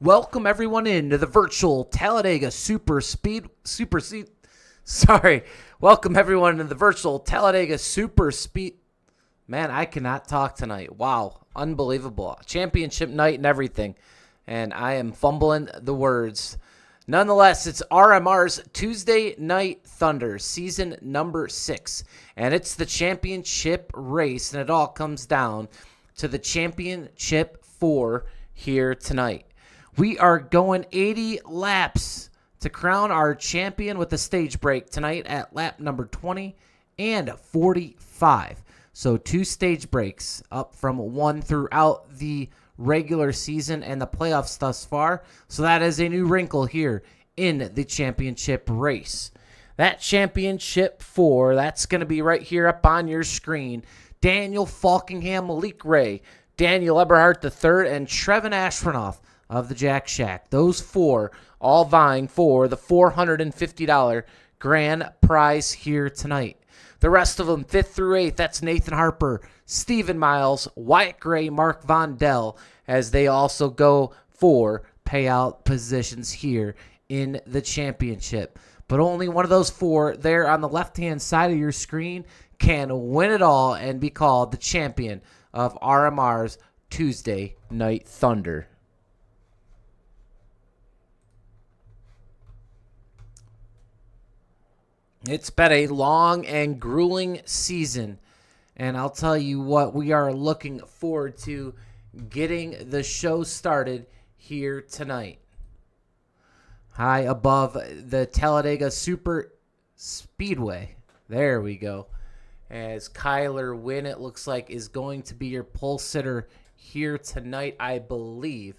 Welcome everyone into the virtual Talladega Welcome everyone into the virtual Talladega Man, I cannot talk tonight. Wow, unbelievable. Championship night and everything. And I am fumbling the words. Nonetheless, it's RMR's Tuesday Night Thunder, season number 6. And it's the championship race, and it all comes down to the championship 4 here tonight. We are going 80 laps to crown our champion with a stage break tonight at lap number 20 and 45. So 2 stage breaks up from 1 throughout the regular season and the playoffs thus far. So that is a new wrinkle here in the championship race. That championship 4, that's going to be right here up on your screen. Daniel Faulkingham, Malik Ray, Daniel Eberhardt III, and Trevin Aswarnauth of the Jack Shack. Those 4 all vying for the $450 grand prize here tonight. The rest of them, 5th through 8th, that's Nathan Harper, Stephen Miles, Wyatt Gray, Mark Vondell, as they also go for payout positions here in the championship. But only one of those 4 there on the left-hand side of your screen can win it all and be called the champion of RMR's Tuesday Night Thunder. It's been a long and grueling season, and I'll tell you what, we are looking forward to getting the show started here tonight. High above the Talladega Superspeedway. There we go. As Kyler Wynn, it looks like, is going to be your pole sitter here tonight, I believe,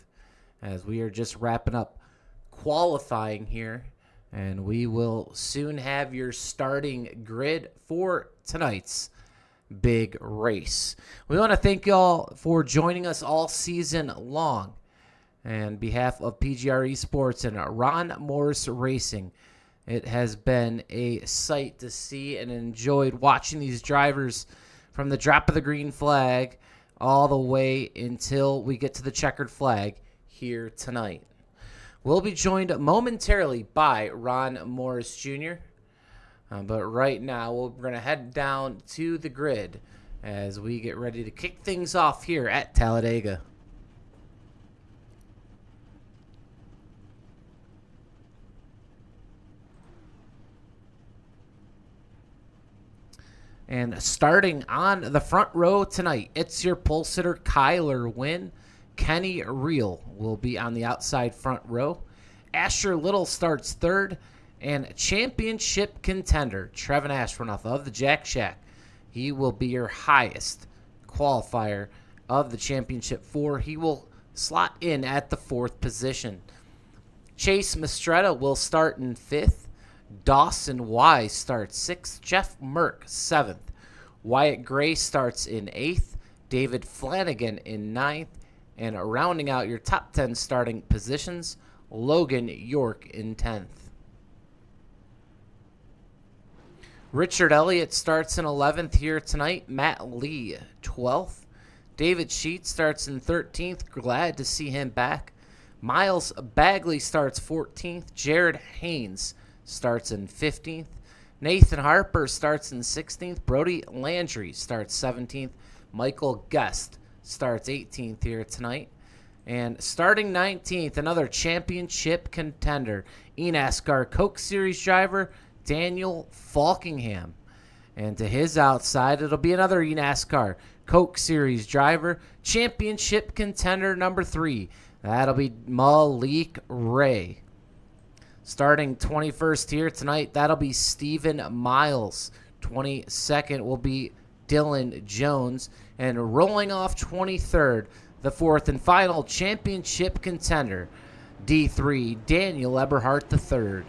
as we are just wrapping up qualifying here. And we will soon have your starting grid for tonight's big race. We want to thank y'all for joining us all season long. And on behalf of PGR eSports and Ron Morris Racing, it has been a sight to see and enjoyed watching these drivers from the drop of the green flag all the way until we get to the checkered flag here tonight. We'll be joined momentarily by Ron Morris Jr., but right now we're going to head down to the grid as we get ready to kick things off here at Talladega. And starting on the front row tonight, it's your pole sitter Kyler Wynn. Kenny Reel will be on the outside front row. Asher Little starts 3rd. And championship contender Trevin Aswarnauth of the Jack Shack. He will be your highest qualifier of the championship 4. He will slot in at the 4th position. Chase Mistretta will start in 5th. Dawson Wise starts 6th. Jeff Merck 7th. Wyatt Gray starts in 8th. David Flanagan in 9th. And rounding out your top 10 starting positions, Logan York in 10th. Richard Elliott starts in 11th here tonight. Matt Lee, 12th. David Sheets starts in 13th. Glad to see him back. Miles Bagley starts 14th. Jared Haynes starts in 15th. Nathan Harper starts in 16th. Brody Landry starts 17th. Michael Guest starts 18th here tonight. And starting 19th, another championship contender, eNASCAR Coke Series driver Daniel Faulkingham. And to his outside, it'll be another eNASCAR Coke Series driver, championship contender number 3. That'll be Malik Ray. Starting 21st here tonight, that'll be Stephen Miles. 22nd will be Dylan Jones. And rolling off 23rd, the 4th and final championship contender, D3, Daniel Eberhardt III.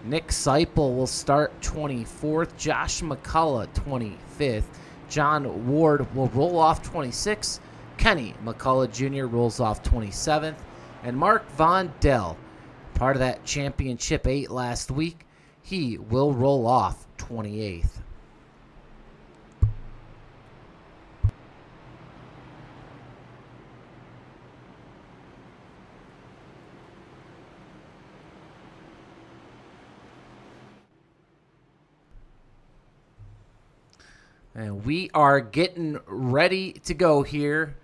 Nick Seipel will start 24th. Josh McCullough, 25th. John Ward will roll off 26th. Kenny McCullough Jr. rolls off 27th. And Mark Vondell, part of that championship 8 last week, he will roll off 28th. And we are getting ready to go here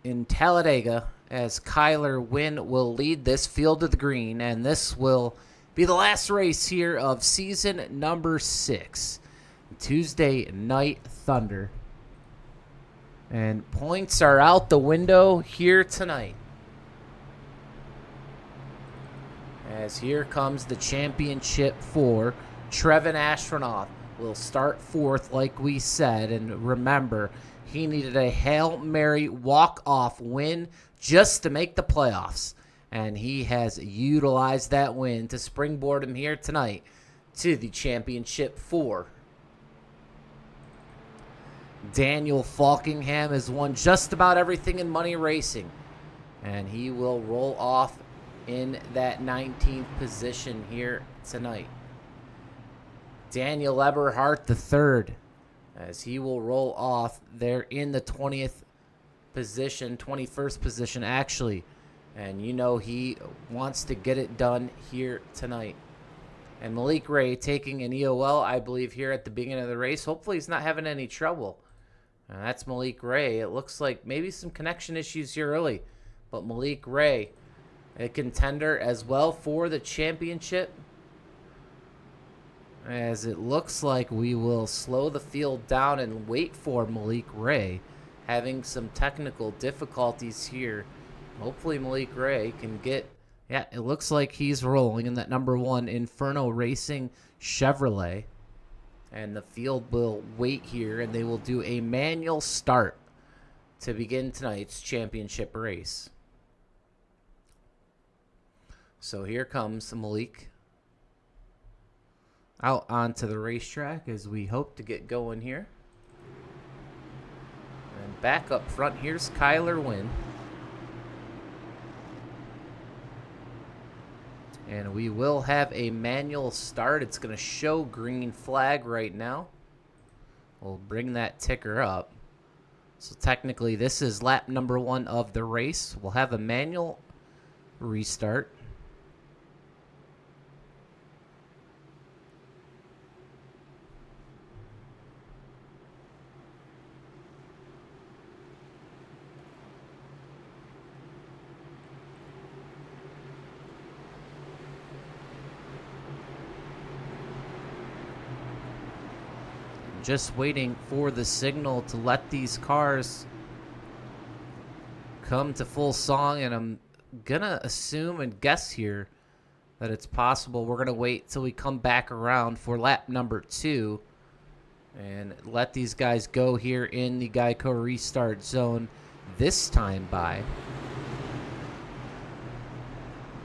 in Talladega as Kyler Wynn will lead this field to the green. And this will be the last race here of season number 6, Tuesday Night Thunder. And points are out the window here tonight. As here comes the championship for Trevin Aswarnauth. Will start 4th like we said, and remember, he needed a Hail Mary walk-off win just to make the playoffs, and he has utilized that win to springboard him here tonight to the championship 4. Daniel Faulkingham has won just about everything in money racing, and he will roll off in that 19th position here tonight. Daniel Eberhardt III, as he will roll off there in the 20th position, 21st position actually. And you know he wants to get it done here tonight. And Malik Ray taking an EOL, I believe, here at the beginning of the race. Hopefully he's not having any trouble. And that's Malik Ray. It looks like maybe some connection issues here early. But Malik Ray, a contender as well for the championship. As it looks like we will slow the field down and wait for Malik Ray, having some technical difficulties here. Hopefully Malik Ray can get, yeah, it looks like he's rolling in that number 1 Inferno Racing Chevrolet. And the field will wait here, and they will do a manual start to begin tonight's championship race. So here comes Malik out onto the racetrack as we hope to get going here. And back up front, here's Kyler Wynn. And we will have a manual start. It's going to show green flag right now. We'll bring that ticker up. So technically this is lap number 1 of the race. We'll have a manual restart. Just waiting for the signal to let these cars come to full song, and I'm gonna assume and guess here that it's possible we're gonna wait till we come back around for lap number 2 and let these guys go here in the Geico restart zone this time by.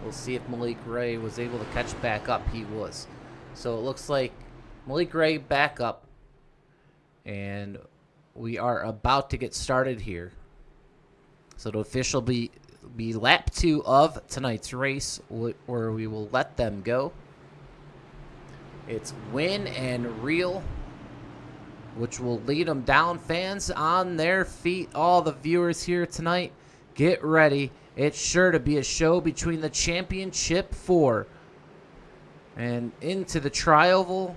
We'll see if Malik Ray was able to catch back up. He was. So it looks like Malik Ray back up. And we are about to get started here. So the official be lap 2 of tonight's race, where we will let them go. It's Win and Reel, which will lead them down. Fans on their feet, all the viewers here tonight, get ready. It's sure to be a show between the championship 4 and into the tri-oval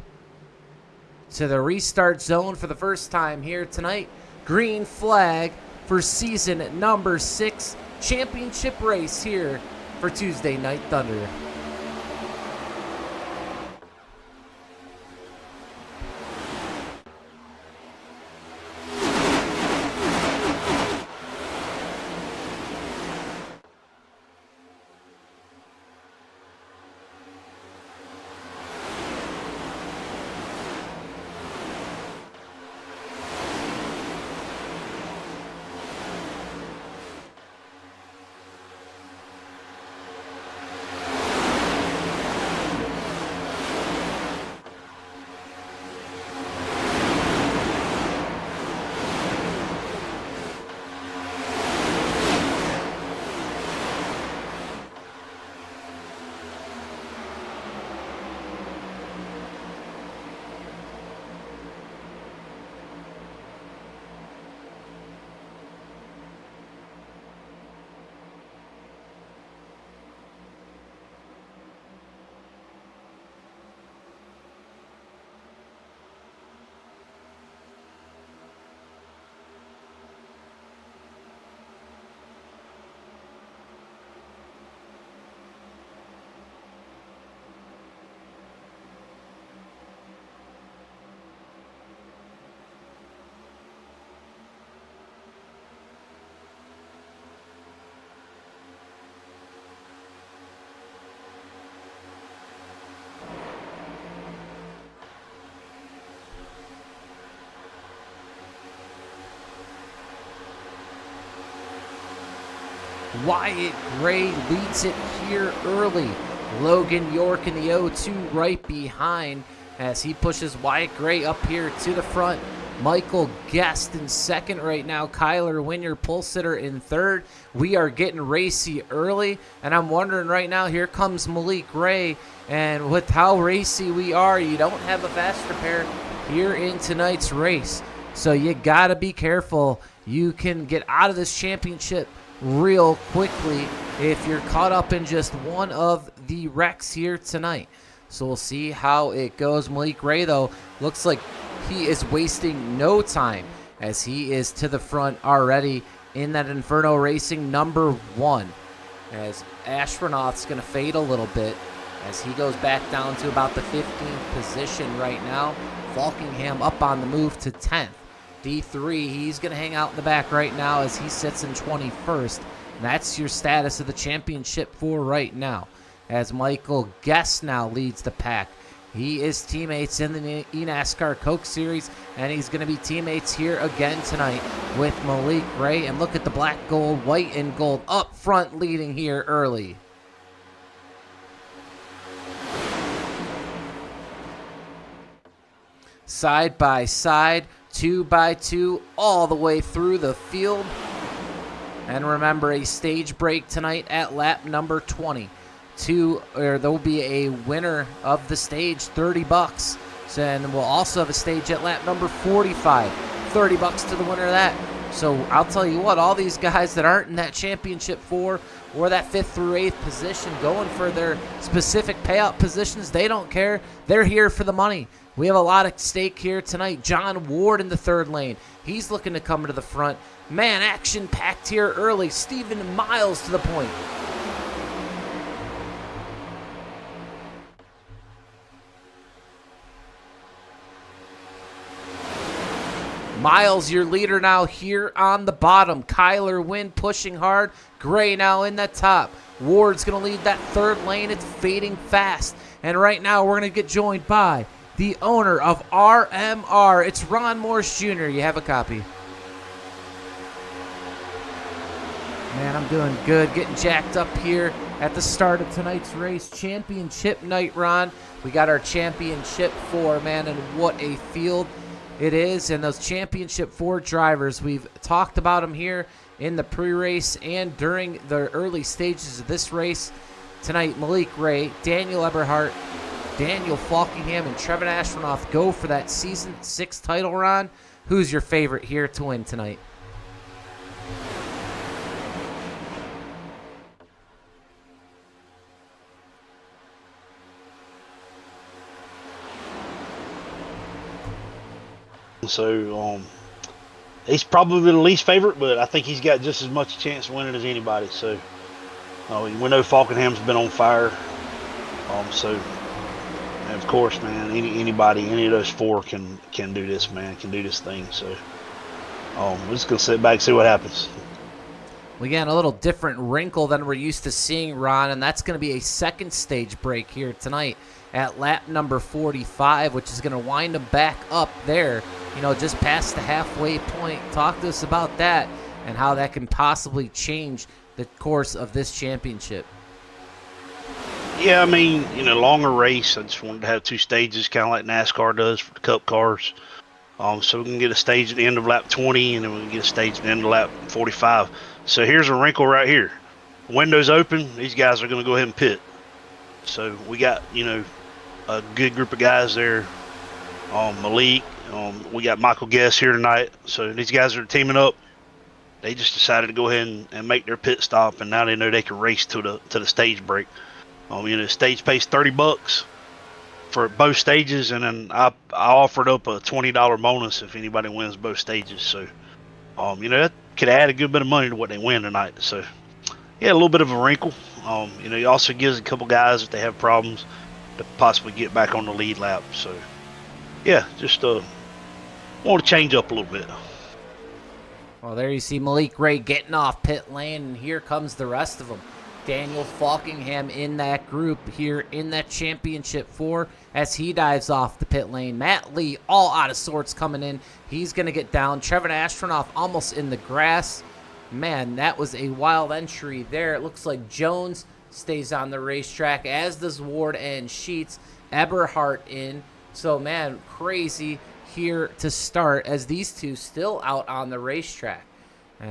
to the restart zone for the first time here tonight. Green flag for season number 6 championship race here for Tuesday Night Thunder. Wyatt Gray leads it here early. Logan York in the 0-2 right behind as he pushes Wyatt Gray up here to the front. Michael Guest in second right now. Kyler Winier, pole sitter, in third. We are getting racy early, and I'm wondering right now, here comes Malik Ray, and with how racy we are, you don't have a faster pair here in tonight's race. So you got to be careful. You can get out of this championship real quickly if you're caught up in just one of the wrecks here tonight. So we'll see how it goes. Malik Ray, though, looks like he is wasting no time as he is to the front already in that Inferno Racing number 1. As Aswarnauth's going to fade a little bit as he goes back down to about the 15th position right now. Faulkingham up on the move to 10th. D3, he's going to hang out in the back right now as he sits in 21st. And that's your status of the championship for right now. As Michael Guest now leads the pack. He is teammates in the eNASCAR Coke Series, and he's going to be teammates here again tonight with Malik Ray. And look at the black, gold, white, and gold up front leading here early. Side by side, 2 by 2, all the way through the field. And remember, a stage break tonight at lap number 20. There will be a winner of the stage, $30. So, and we'll also have a stage at lap number 45, $30 to the winner of that. So I'll tell you what, all these guys that aren't in that championship 4 or that 5th through 8th position going for their specific payout positions, they don't care. They're here for the money. We have a lot at stake here tonight. John Ward in the 3rd lane. He's looking to come to the front. Man, action packed here early. Stephen Miles to the point. Miles, your leader now here on the bottom. Kyler Wynn pushing hard. Gray now in that top. Ward's going to lead that 3rd lane. It's fading fast. And right now we're going to get joined by the owner of RMR. It's Ron Morse Jr. You have a copy. Man, I'm doing good. Getting jacked up here at the start of tonight's race. Championship night, Ron. We got our championship 4, man, and what a field it is. And those championship 4 drivers, we've talked about them here in the pre-race and during the early stages of this race. Tonight, Malik Ray, Daniel Eberhardt, Daniel Faulkingham, and Trevin Aswarnauth go for that Season 6 title, Ron. Who's your favorite here to win tonight? So he's probably the least favorite, but I think he's got just as much chance of winning as anybody. So we know Faulkingham's been on fire. So of course, man, anybody, any of those 4 can do this, man, can do this thing. So we're just gonna sit back and see what happens. We got a little different wrinkle than we're used to seeing, Ron, and that's going to be a 2nd stage break here tonight at lap number 45, which is going to wind them back up there, just past the halfway point. Talk to us about that and how that can possibly change the course of this championship. Yeah, I mean, longer race. I just wanted to have 2 stages, kind of like NASCAR does for the Cup cars. So we can get a stage at the end of lap 20, and then we can get a stage at the end of lap 45. So here's a wrinkle right here. Windows open. These guys are going to go ahead and pit. So we got, a good group of guys there. Malik. We got Michael Guest here tonight. So these guys are teaming up. They just decided to go ahead and make their pit stop, and now they know they can race to the stage break. Stage pays $30 for both stages, and then I offered up a $20 bonus if anybody wins both stages. So, that could add a good bit of money to what they win tonight. So, yeah, a little bit of a wrinkle. It also gives a couple guys, if they have problems, to possibly get back on the lead lap. So, yeah, just want to change up a little bit. Well, there you see Malik Ray getting off pit lane, and here comes the rest of them. Daniel Faulkingham in that group here in that championship 4 as he dives off the pit lane. Matt Lee all out of sorts coming in. He's going to get down. Trevin Aswarnauth almost in the grass. man, that was a wild entry there. It looks like Jones stays on the racetrack, as does Ward and Sheets. Eberhardt in. So, man, crazy here to start, as these two still out on the racetrack.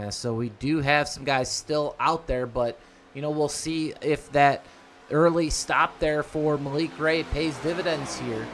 So we do have some guys still out there, but, we'll see if that early stop there for Malik Ray pays dividends here.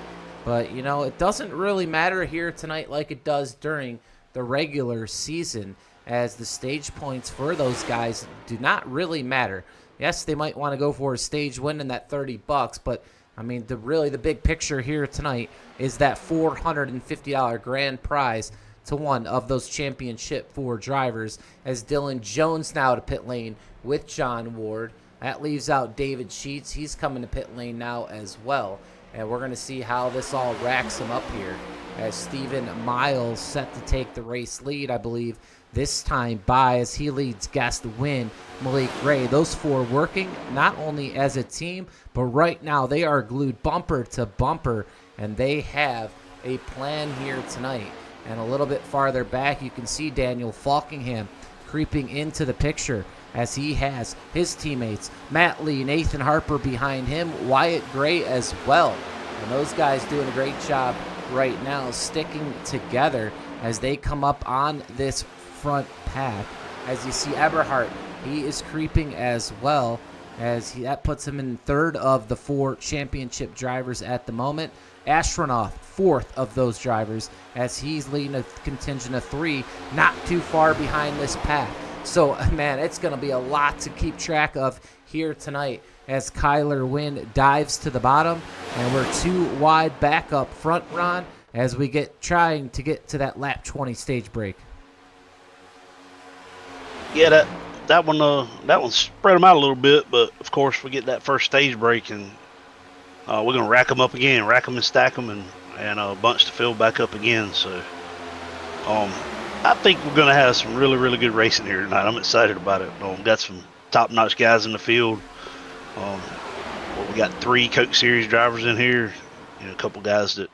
But, it doesn't really matter here tonight like it does during the regular season, as the stage points for those guys do not really matter. Yes, they might want to go for a stage win in that $30, but the big picture here tonight is that $450 grand prize to one of those championship 4 drivers, as Dylan Jones now to pit lane with John Ward. That leaves out David Sheets. He's coming to pit lane now as well. And we're going to see how this all racks him up here, as Stephen Miles set to take the race lead, I believe, this time by, as he leads Guest Win, Malik Ray. Those 4 working not only as a team, but right now they are glued bumper to bumper, and they have a plan here tonight. And a little bit farther back, you can see Daniel Faulkingham creeping into the picture, as he has his teammates, Matt Lee, Nathan Harper behind him, Wyatt Gray as well. And those guys doing a great job right now sticking together as they come up on this front pack. As you see Eberhardt, he is creeping as well, as that puts him in 3rd of the 4 championship drivers at the moment. Aswarnauth, 4th of those drivers, as he's leading a contingent of 3, not too far behind this pack. So, man, it's going to be a lot to keep track of here tonight, as Kyler Wynn dives to the bottom, and we're 2 wide back up front, Ron, as we trying to get to that lap 20 stage break. Yeah, that one spread them out a little bit, but of course we get that first stage break, and we're gonna rack them up again, rack them and stack them, and bunch the field back up again. So, I think we're gonna have some really, really good racing here tonight. I'm excited about it. Got some top-notch guys in the field. We got 3 Coke Series drivers in here. A couple guys that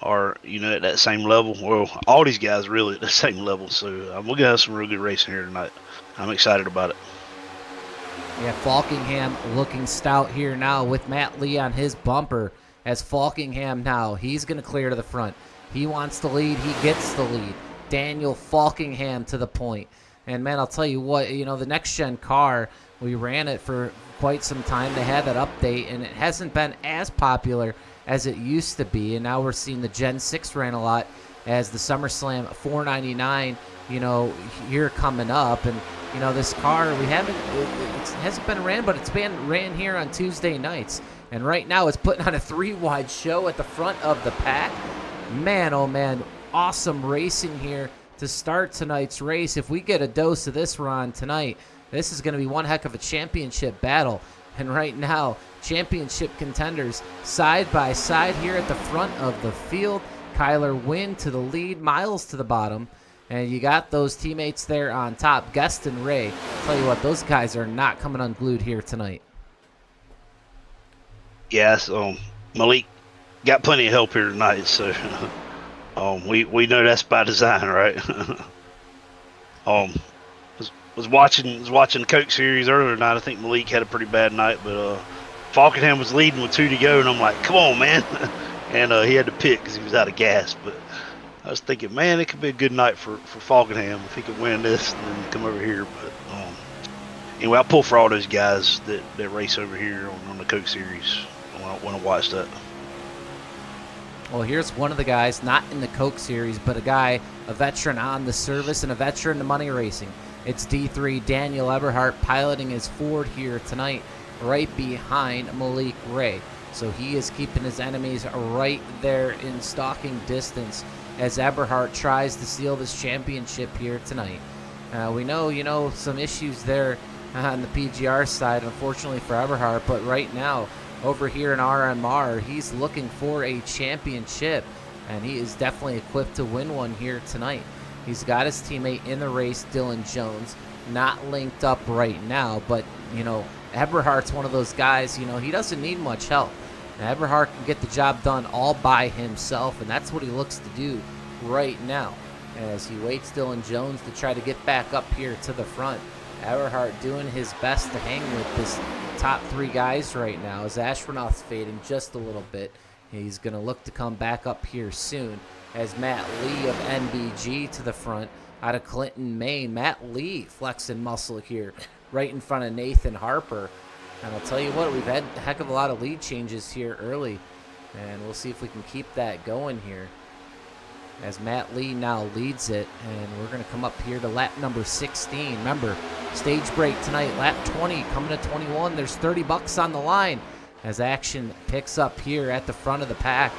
are at that same level. Well, all these guys really at the same level. So we're gonna have some real good racing here tonight. I'm excited about it. Yeah, Faulkingham looking stout here now with Matt Lee on his bumper, as Faulkingham now, he's going to clear to the front. He wants the lead. He gets the lead. Daniel Faulkingham to the point. And, man, I'll tell you what, the next-gen car, we ran it for quite some time. They had that update, and it hasn't been as popular as it used to be. And now we're seeing the Gen 6 ran a lot, as the SummerSlam 499, here coming up. And, this car, it hasn't been ran, but it's been ran here on Tuesday nights. And right now it's putting on a 3-wide show at the front of the pack. Man, oh man, awesome racing here to start tonight's race. If we get a dose of this, Ron, tonight, this is going to be one heck of a championship battle. And right now, championship contenders side by side here at the front of the field. Kyler Wynn to the lead, Miles to the bottom. And you got those teammates there on top, Guest and Ray. Tell you what, those guys are not coming unglued here tonight. Yes, Malik got plenty of help here tonight, so we know that's by design, right? was watching the Coke Series earlier tonight. I think Malik had a pretty bad night, but Faulkingham was leading with 2 to go, and I'm like, come on, man. And he had to pit because he was out of gas. But I was thinking, man, it could be a good night for Faulkingham if he could win this and then come over here. But anyway, I'll pull for all those guys that race over here on the Coke Series when I watch that. Well, here's one of the guys, not in the Coke Series, but a veteran on the service and a veteran in money racing. It's D3 Daniel Eberhardt piloting his Ford here tonight, right behind Malik Ray. So he is keeping his enemies right there in stalking distance as Eberhardt tries to steal this championship here tonight. We know, some issues there on the PGR side, unfortunately for Eberhardt, but right now, over here in RMR, he's looking for a championship, and he is definitely equipped to win one here tonight. He's got his teammate in the race, Dylan Jones, not linked up right now, but, Eberhardt's one of those guys, he doesn't need much help. And Eberhardt can get the job done all by himself, and that's what he looks to do right now. as he waits Dylan Jones to try to get back up here to the front. Eberhardt doing his best to hang with this top 3 guys right now as Aswarnauth's fading just a little bit. He's going to look to come back up here soon as Matt Lee of NBG to the front out of Clinton, Maine. Matt Lee flexing muscle here right in front of Nathan Harper. And I'll tell you what, we've had a heck of a lot of lead changes here early, and we'll see if we can keep that going here as Matt Lee now leads it. And we're going to come up here to lap number 16. Remember, stage break tonight, lap 20 coming to 21. There's $30 on the line as action picks up here at the front of the pack.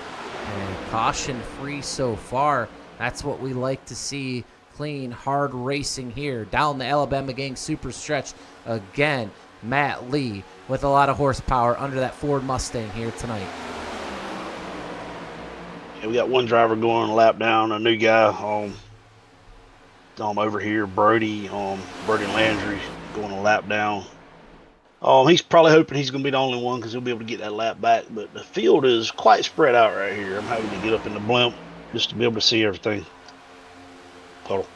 And caution free so far. That's what we like to see. Clean, hard racing here down the Alabama Gang super stretch. Again, Matt Lee with a lot of horsepower under that Ford Mustang here tonight. Yeah, we got one driver going a lap down, a new guy over here, Brody Landry going a lap down. He's probably hoping he's going to be the only one because he'll be able to get that lap back. But the field is quite spread out right here. I'm having to get up in the blimp just to be able to see everything. Puddle.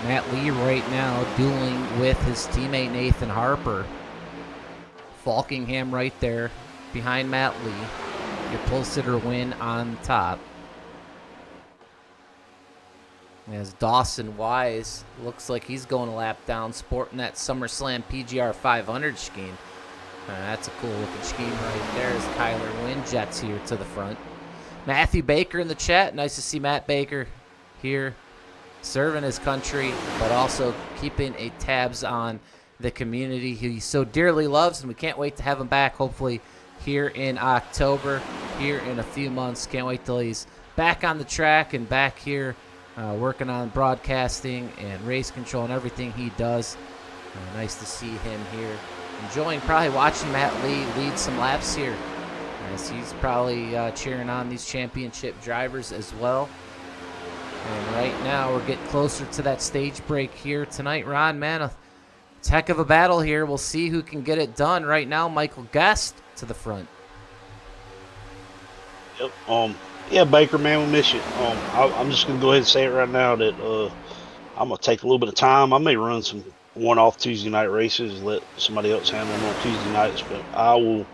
Matt Lee right now dueling with his teammate Nathan Harper. Faulkingham right there behind Matt Lee. Your pole sitter win on top. As Dawson Wise looks like he's going a lap down, sporting that SummerSlam PGR 500 scheme. That's a cool looking scheme right there as Kyler Wynn jets here to the front. Matthew Baker in the chat. Nice to see Matt Baker here serving his country, but also keeping a tabs on the community he so dearly loves, and we can't wait to have him back hopefully here in October, here in a few months. Can't wait till he's back on the track and back here working on broadcasting and race control and everything he does. Nice to see him here. Enjoying probably watching Matt Lee lead some laps here, as he's probably cheering on these championship drivers as well. And right now we're getting closer to that stage break here tonight. Ron, man, it's a heck of a battle here. We'll see who can get it done. Right now, Michael Guest to the front. Yep. Yeah, Baker, man, we miss you. I'm just going to go ahead and say it right now that I'm going to take a little bit of time. I may run some one-off Tuesday night races, let somebody else handle them on Tuesday nights, but I will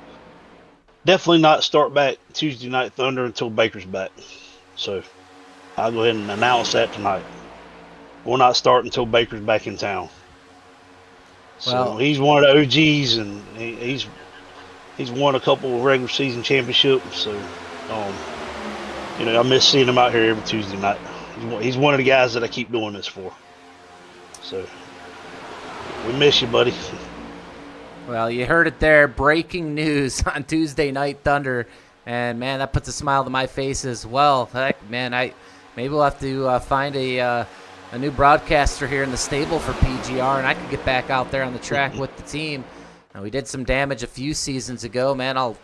definitely not start back Tuesday Night Thunder until Baker's back. So I'll go ahead and announce that tonight. We'll not start until Baker's back in town. So he's one of the OGs, and he's won a couple of regular season championships. So, I miss seeing him out here every Tuesday night. He's one of the guys that I keep doing this for. So we miss you, buddy. Well, you heard it there. Breaking news on Tuesday Night Thunder. And, man, that puts a smile to my face as well. Heck, man, maybe we'll have to find a new broadcaster here in the stable for PGR, and I can get back out there on the track with the team. We did some damage a few seasons ago, man. I'll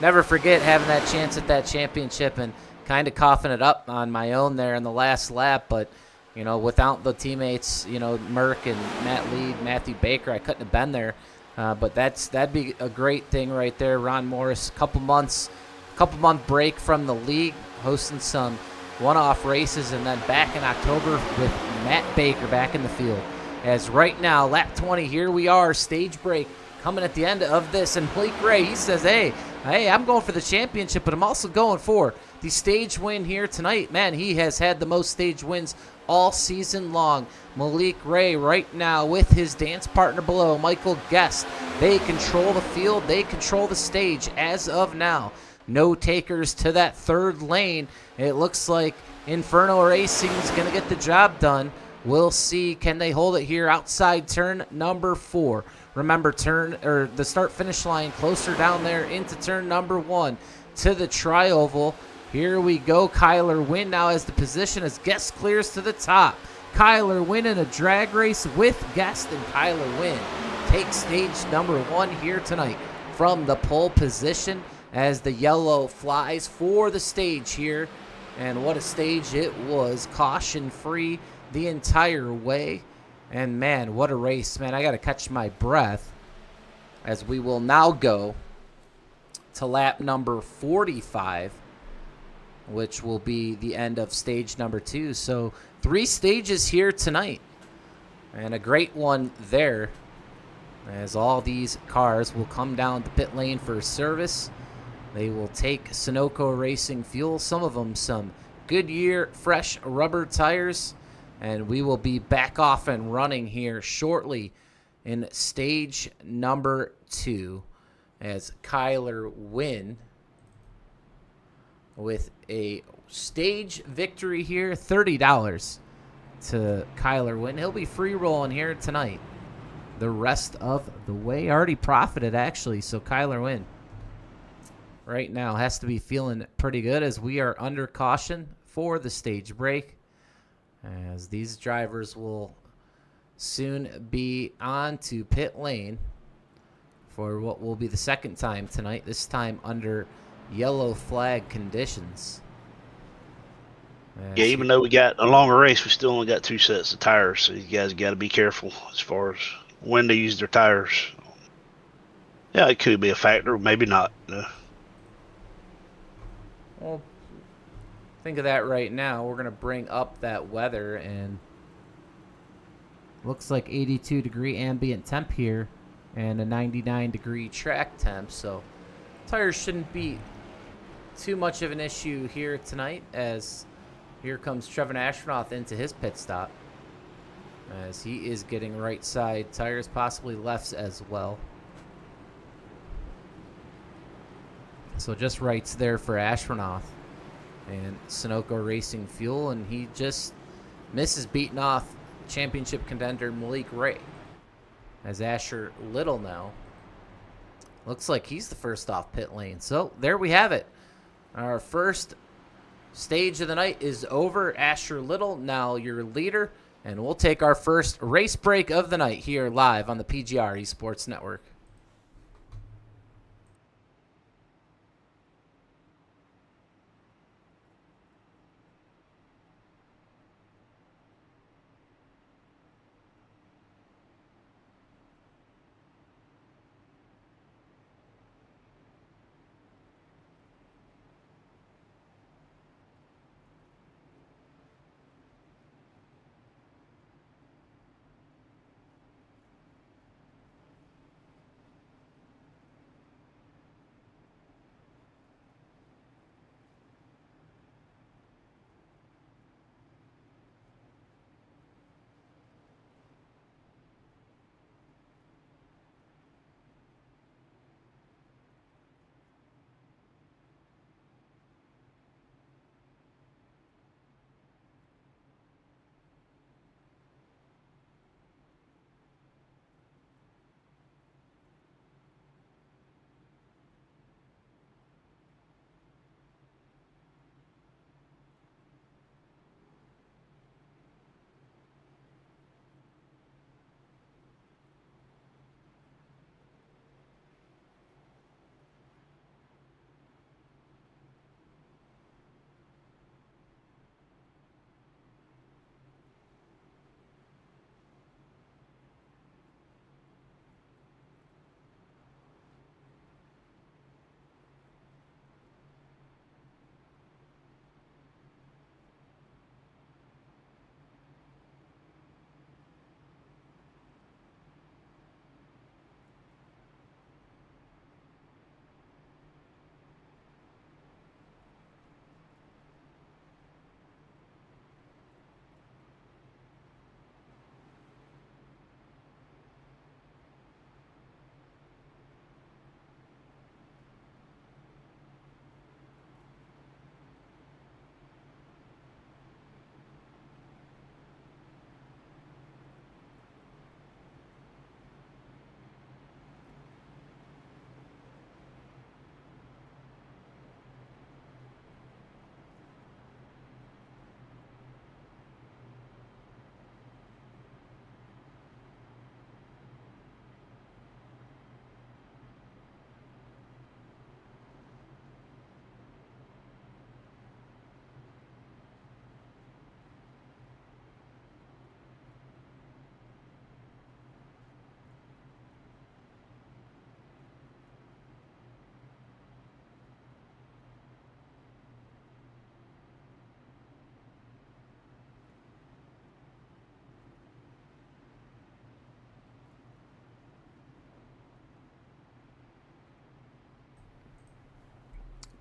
never forget having that chance at that championship and kind of coughing it up on my own there in the last lap. But, without the teammates, Merck and Matt Lee, Matthew Baker, I couldn't have been there. But that'd be a great thing right there. Ron Morris, couple month break from the league, hosting some one-off races, and then back in October with Matt Baker back in the field. As right now, lap 20, here we are, stage break coming at the end of this, and Malik Ray, he says, hey, I'm going for the championship, but I'm also going for the stage win here tonight. Man, he has had the most stage wins all season long. Malik Ray right now with his dance partner below, Michael Guest. They control the field. They control the stage as of now. No takers to that third lane. It looks like Inferno Racing is going to get the job done. We'll see. Can they hold it here outside turn number 4? Remember, the start-finish line closer down there into turn number 1 to the tri-oval. Here we go. Kyler Wynn now has the position as Guest clears to the top. Kyler Wynn in a drag race with Guest, and Kyler Wynn takes stage number 1 here tonight from the pole position as the yellow flies for the stage here. And what a stage it was. Caution-free the entire way. And, man, what a race, man. I got to catch my breath as we will now go to lap number 45, which will be the end of stage number 2. So 3 stages here tonight, and a great one there, as all these cars will come down the pit lane for service. They will take Sunoco Racing fuel, some of them some Goodyear fresh rubber tires, and we will be back off and running here shortly in stage number 2 as Kyler Wynn with a stage victory here, $30 to Kyler Wynn. He'll be free rolling here tonight the rest of the way. Already profited, actually, so Kyler Wynn right now has to be feeling pretty good as we are under caution for the stage break, as these drivers will soon be on to pit lane for what will be the second time tonight, this time under yellow flag conditions. Yeah, even though we got a longer race, we still only got 2 sets of tires, so you guys got to be careful as far as when to use their tires. Yeah, it could be a factor, maybe not. Well, think of that right now. We're going to bring up that weather, and looks like 82-degree ambient temp here and a 99-degree track temp, so tires shouldn't be too much of an issue here tonight, as here comes Trevin Aswarnauth into his pit stop, as he is getting right side tires, possibly lefts as well. So just rights there for Aswarnauth and Sunoco Racing Fuel, and he just misses beating off championship contender Malik Ray, as Asher Little now looks like he's the first off pit lane. So there we have it. Our first stage of the night is over. Asher Little now your leader, and we'll take our first race break of the night here live on the PGR eSports Network.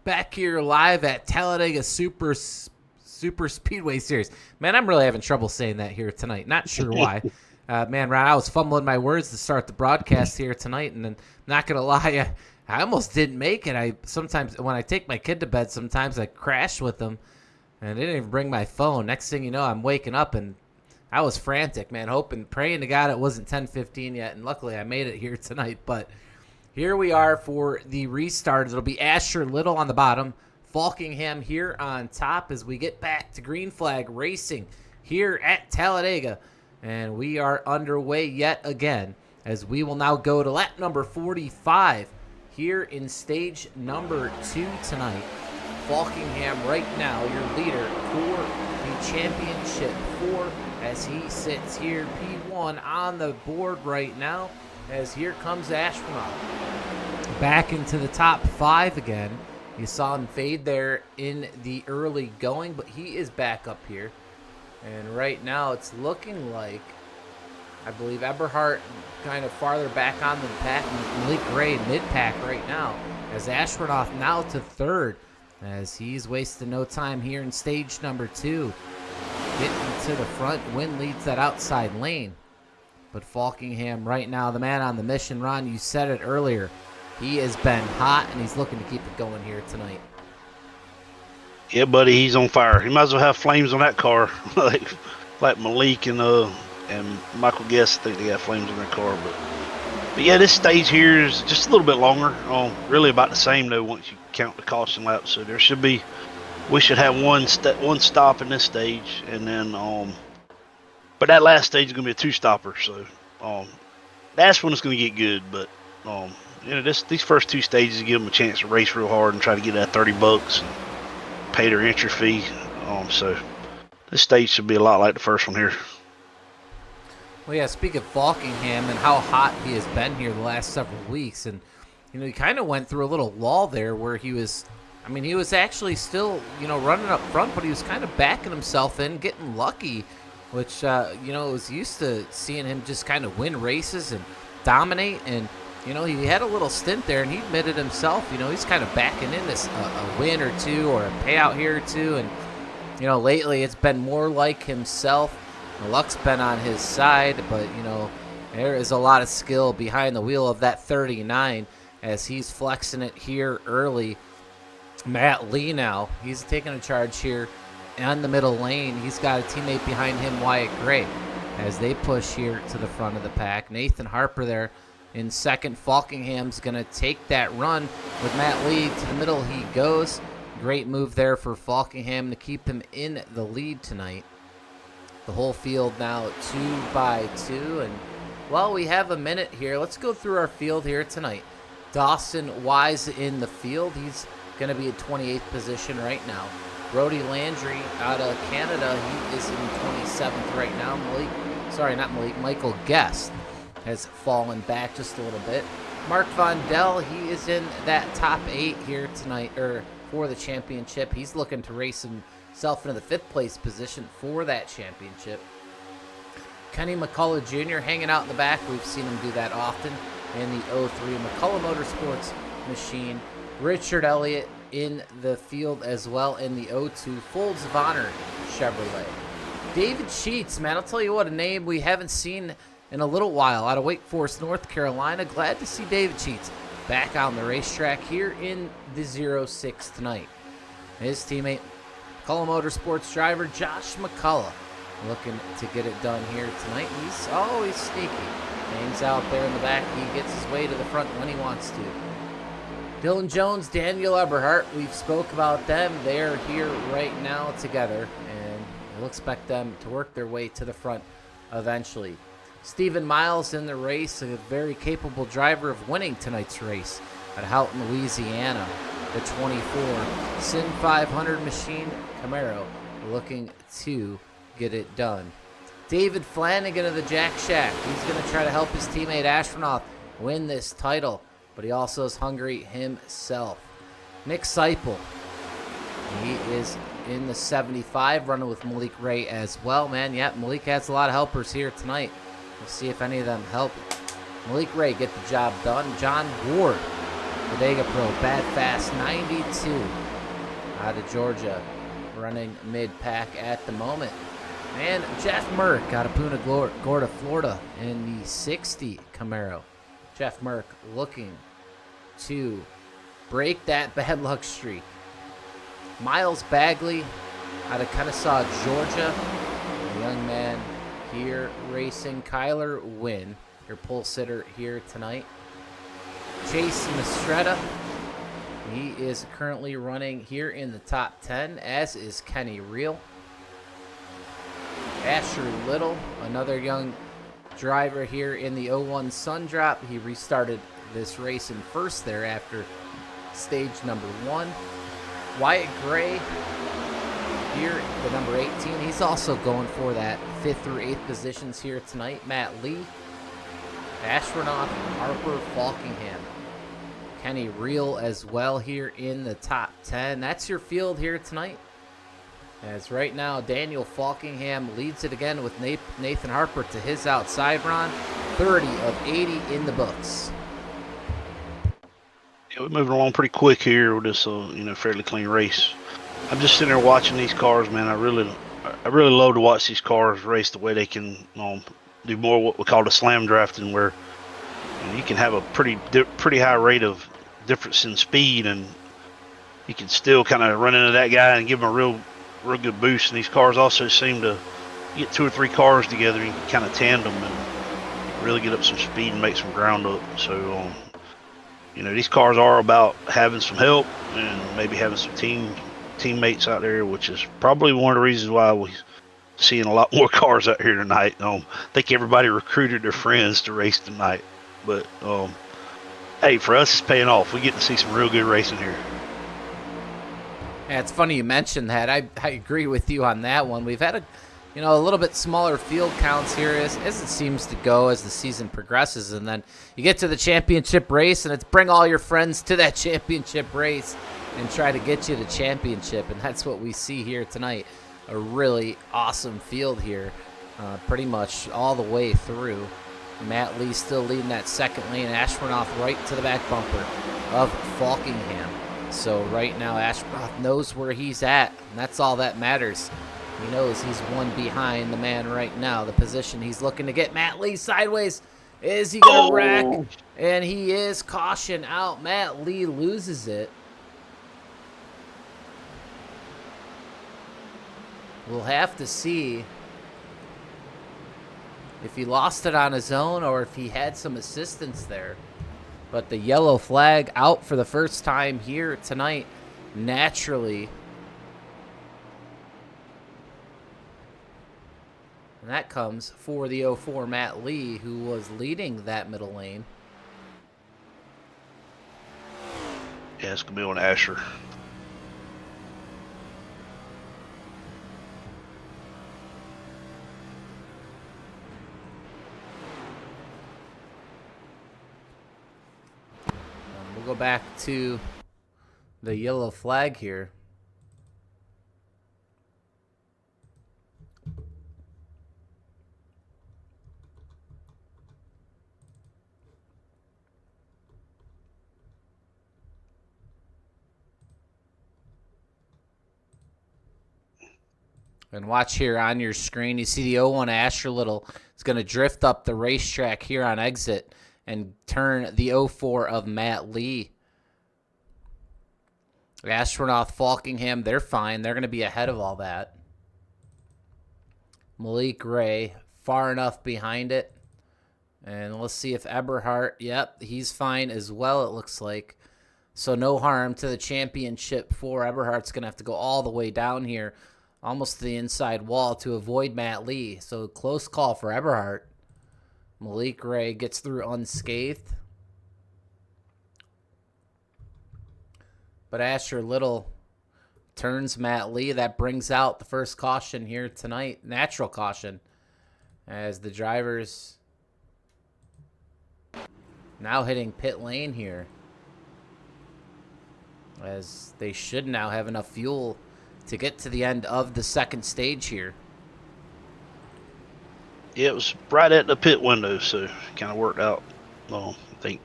Back here live at Talladega Superspeedway Series. Man, I'm really having trouble saying that here tonight. Not sure why. Man, Ron, I was fumbling my words to start the broadcast here tonight, and then not going to lie, I almost didn't make it. Sometimes when I take my kid to bed, sometimes I crash with them, and I didn't even bring my phone. Next thing you know, I'm waking up, and I was frantic, man, hoping, praying to God it wasn't 10:15 yet, and luckily I made it here tonight. But here we are for the restart. It'll be Asher Little on the bottom, Faulkingham here on top as we get back to green flag racing here at Talladega. And we are underway yet again as we will now go to lap number 45 here in stage number 2 tonight. Faulkingham right now, your leader for the championship 4 as he sits here, P1 on the board right now as here comes Aswarnauth. Back into the top 5 again. You saw him fade there in the early going, but he is back up here. And right now it's looking like, I believe, Eberhardt kind of farther back on the pack. Malik Ray mid-pack right now as Aswarnauth now to 3rd as he's wasting no time here in stage number 2. Getting to the front, Wynn leads that outside lane. But Faulkingham right now, the man on the mission. Ron, you said it earlier. He has been hot, and he's looking to keep it going here tonight. Yeah, buddy, he's on fire. He might as well have flames on that car, like Malik and Michael Guest. I think they got flames on their car. But yeah, this stage here is just a little bit longer. Really about the same though once you count the caution laps. So there should be, we should have one stop in this stage, and then but that last stage is gonna be a 2-stopper. So that's when it's gonna get good. But these first 2 stages give them a chance to race real hard and try to get that $30 and pay their entry fee. So this stage should be a lot like the first one here. Well, yeah, speaking of Faulkingham and how hot he has been here the last several weeks, and, he kind of went through a little lull there where he was actually still, running up front, but he was kind of backing himself in, getting lucky, which, was used to seeing him just kind of win races and dominate, and, he had a little stint there, and he admitted himself, he's kind of backing in this a win or two or a payout here or two, and, lately it's been more like himself. The luck's been on his side, but, there is a lot of skill behind the wheel of that 39 as he's flexing it here early. Matt Lee now, he's taking a charge here on the middle lane. He's got a teammate behind him, Wyatt Gray, as they push here to the front of the pack. Nathan Harper there in second. Faulkingham's going to take that run with Matt Lee. To the middle he goes. Great move there for Faulkingham to keep him in the lead tonight. The whole field now 2 by 2. And while we have a minute here, let's go through our field here tonight. Dawson Wise in the field. He's going to be at 28th position right now. Brody Landry out of Canada. He is in 27th right now. Michael Guest has fallen back just a little bit. Mark Vondell, he is in that top 8 here tonight, for the championship. He's looking to race himself into the 5th place position for that championship. Kenny McCullough Jr. hanging out in the back. We've seen him do that often in the 03 McCullough Motorsports machine. Richard Elliott in the field as well in the 02 Folds of Honor Chevrolet. David Sheets, man, I'll tell you what, a name we haven't seen in a little while out of Wake Forest, North Carolina. Glad to see David Sheets back on the racetrack here in the 06 tonight. His teammate, McCullough Motorsports driver Josh McCullough, looking to get it done here tonight. He's always sneaky. Hangs out there in the back. He gets his way to the front when he wants to. Dylan Jones, Daniel Eberhardt, we've spoke about them. They're here right now together, and we'll expect them to work their way to the front eventually. Stephen Miles in the race, a very capable driver of winning tonight's race at Houghton, Louisiana. The 24 Sin 500 machine Camaro looking to get it done. David Flanagan of the Jack Shack. He's going to try to help his teammate Aswarnauth win this title, but he also is hungry himself. Nick Seipel, he is in the 75, running with Malik Ray as well. Man, yeah, Malik has a lot of helpers here tonight. We'll see if any of them help Malik Ray get the job done. John Ward, Talladega Pro, Bad Fast 92. out of Georgia, running mid-pack at the moment. And Jeff Merck out of Punta Gorda, Florida, in the 60 Camaro. Jeff Merck looking to break that bad luck streak. Miles Bagley out of Kennesaw, Georgia. A young man here racing. Kyler Wynn, your pole sitter here tonight. Chase Mistretta. He is currently running here in the top 10, as is Kenny Reel. Asher Little, another young driver here in the 01 Sundrop. He restarted this race in first there after stage number 1. Wyatt Gray here, the number 18. He's also going for that 5th through 8th positions here tonight. Matt Lee, Aswarnauth, Harper, Faulkingham. Kenny Reel as well here in the top 10. That's your field here tonight. As right now, Daniel Faulkingham leads it again with Nathan Harper to his outside, Ron. 30 of 80 in the books. Yeah, we're moving along pretty quick here with this, fairly clean race. I'm just sitting there watching these cars, man. I really love to watch these cars race the way they can do more what we call the slam drafting, where you can have a pretty high rate of difference in speed, and you can still kind of run into that guy and give him a real good boost. And these cars also seem to get 2 or 3 cars together and kind of tandem and really get up some speed and make some ground up. So these cars are about having some help and maybe having some teammates out there, which is probably one of the reasons why we're seeing a lot more cars out here tonight. I think everybody recruited their friends to race tonight, but hey, for us it's paying off. We get to see some real good racing here. Yeah, it's funny you mentioned that. I agree with you on that one. We've had a little bit smaller field counts here as it seems to go as the season progresses, and then you get to the championship race, and it's bring all your friends to that championship race and try to get you the championship, and that's what we see here tonight. A really awesome field here, pretty much all the way through. Matt Lee still leading that second lane. Aswarnauth right to the back bumper of Faulkingham. So right now, Aswarnauth knows where he's at, and that's all that matters. He knows he's one behind the man right now. The position he's looking to get. Matt Lee sideways. Is he going to wreck? And he is. Caution out. Matt Lee loses it. We'll have to see if he lost it on his own or if he had some assistance there. But the yellow flag out for the first time here tonight, naturally. And that comes for the 04 Matt Lee, who was leading that middle lane. Yeah, it's going to be on Asher. We'll go back to the yellow flag here. And watch here on your screen, you see the 01 Asher Little is going to drift up the racetrack here on exit and turn the 04 of Matt Lee. Aswarnauth, Faulkingham, they're fine. They're going to be ahead of all that. Malik Ray, far enough behind it. And let's see if Eberhardt, yep, he's fine as well, it looks like. So no harm to the championship for Eberhardt's going to have to go all the way down here, almost to the inside wall to avoid Matt Lee. So close call for Eberhardt. Malik Ray gets through unscathed. But Asher Little turns Matt Lee. That brings out the first caution here tonight. Natural caution. As the drivers now hitting pit lane here. As they should now have enough fuel to get to the end of the second stage here. Yeah, it was right at the pit window, so it kind of worked out. I think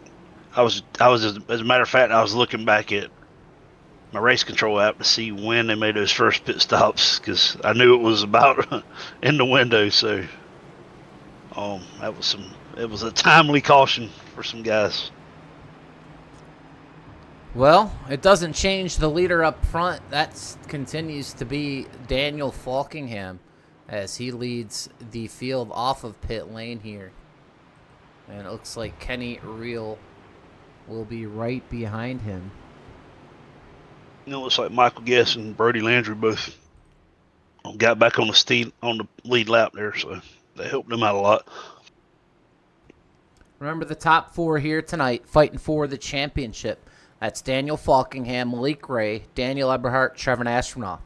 I was as a matter of fact, I was looking back at my race control app to see when they made those first pit stops, because I knew it was about in the window. So it was a timely caution for some guys. Well, it doesn't change the leader up front. That continues to be Daniel Faulkingham as he leads the field off of pit lane here. And it looks like Kenny Reel will be right behind him. It looks like Michael Guess and Brody Landry both got back on the lead lap there, so that helped them out a lot. Remember the top 4 here tonight fighting for the championship. That's Daniel Faulkingham, Malik Ray, Daniel Eberhardt, Trevin Aswarnauth.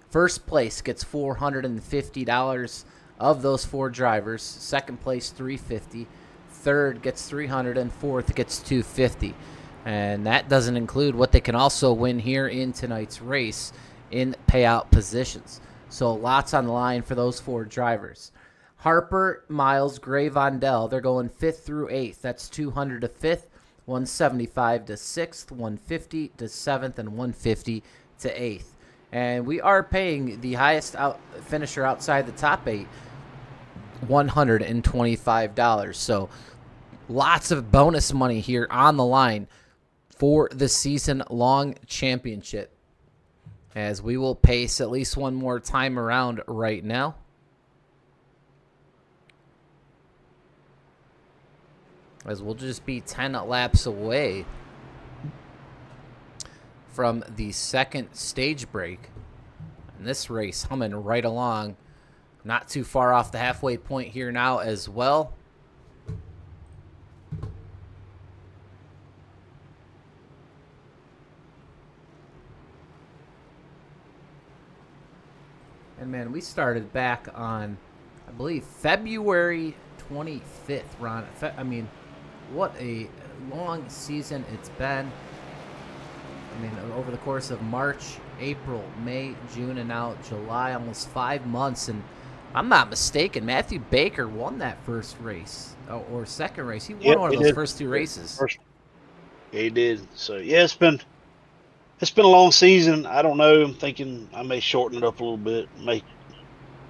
First place gets $450 of those 4 drivers. Second place, $350. Third gets $300, and fourth gets $250. And that doesn't include what they can also win here in tonight's race in payout positions. So lots on the line for those 4 drivers. Harper, Miles, Gray, Vondell, they're going 5th through 8th. That's $200 to 5th, $175 to 6th, $150 to 7th, and $150 to 8th. And we are paying the highest finisher outside the top 8 $125. So lots of bonus money here on the line for the season-long championship, as we will pace at least one more time around right now. As we'll just be 10 laps away from the second stage break. And this race humming right along. Not too far off the halfway point here now as well. And man, we started back on, I believe, February 25th, Ron. I mean, what a long season it's been. I mean, over the course of March, April, May, June, and now July, almost 5 months. And I'm not mistaken, Matthew Baker won that first race, or second race. He won one of those first 2 races. Yeah, he did. So, yeah, it's been a long season. I don't know. I'm thinking I may shorten it up a little bit, may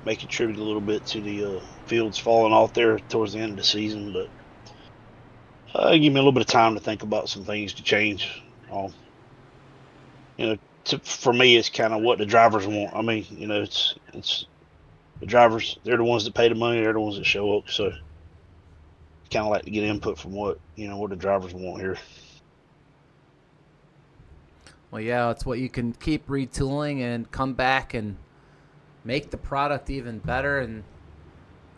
contribute a little bit to the fields falling off there towards the end of the season, but give me a little bit of time to think about some things to change. For me, it's kind of what the drivers want. I mean, it's the drivers. They're the ones that pay the money. They're the ones that show up. So, kind of like to get input from what the drivers want here. Well, yeah, it's what you can keep retooling and come back and make the product even better, and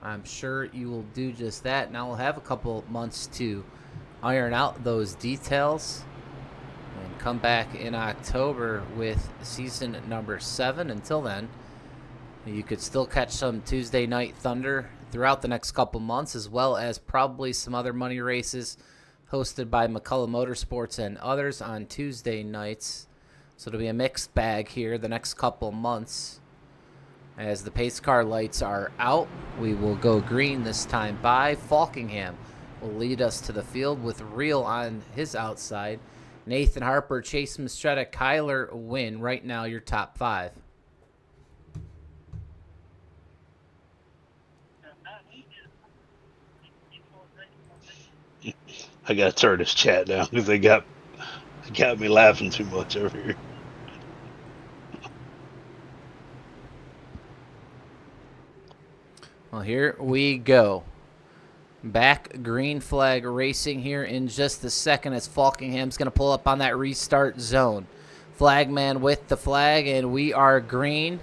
I'm sure you will do just that. Now we'll have a couple months to iron out those details and come back in October with season number 7. Until then, you could still catch some Tuesday Night Thunder throughout the next couple months, as well as probably some other money races hosted by McCullough Motorsports and others on Tuesday nights. So it'll be a mixed bag here the next couple months. As the pace car lights are out, we will go green this time by. Faulkingham will lead us to the field with Reel on his outside. Nathan Harper, Chase Mistretta, Kyler Wynn. Right now, your top 5. I gotta turn this chat down because they got me laughing too much over here. Well, here we go. Back green flag racing here in just a second as Faulkingham's going to pull up on that restart zone. Flagman with the flag, and we are green.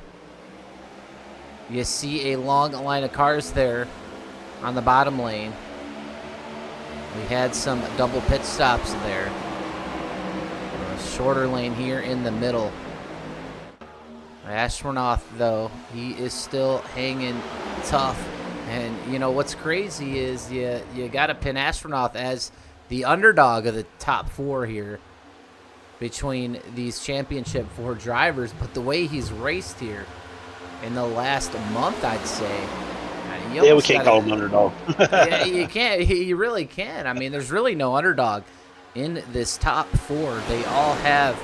You see a long line of cars there on the bottom lane. We had some double pit stops there. A shorter lane here in the middle. Aswarnauth, though, he is still hanging tough. And, what's crazy is you got to pin Aswarnauth as the underdog of the top 4 here between these championship 4 drivers. But the way he's raced here in the last month, I'd say. We can't call him underdog. Yeah, you can't. You really can't. I mean, there's really no underdog in this top 4. They all have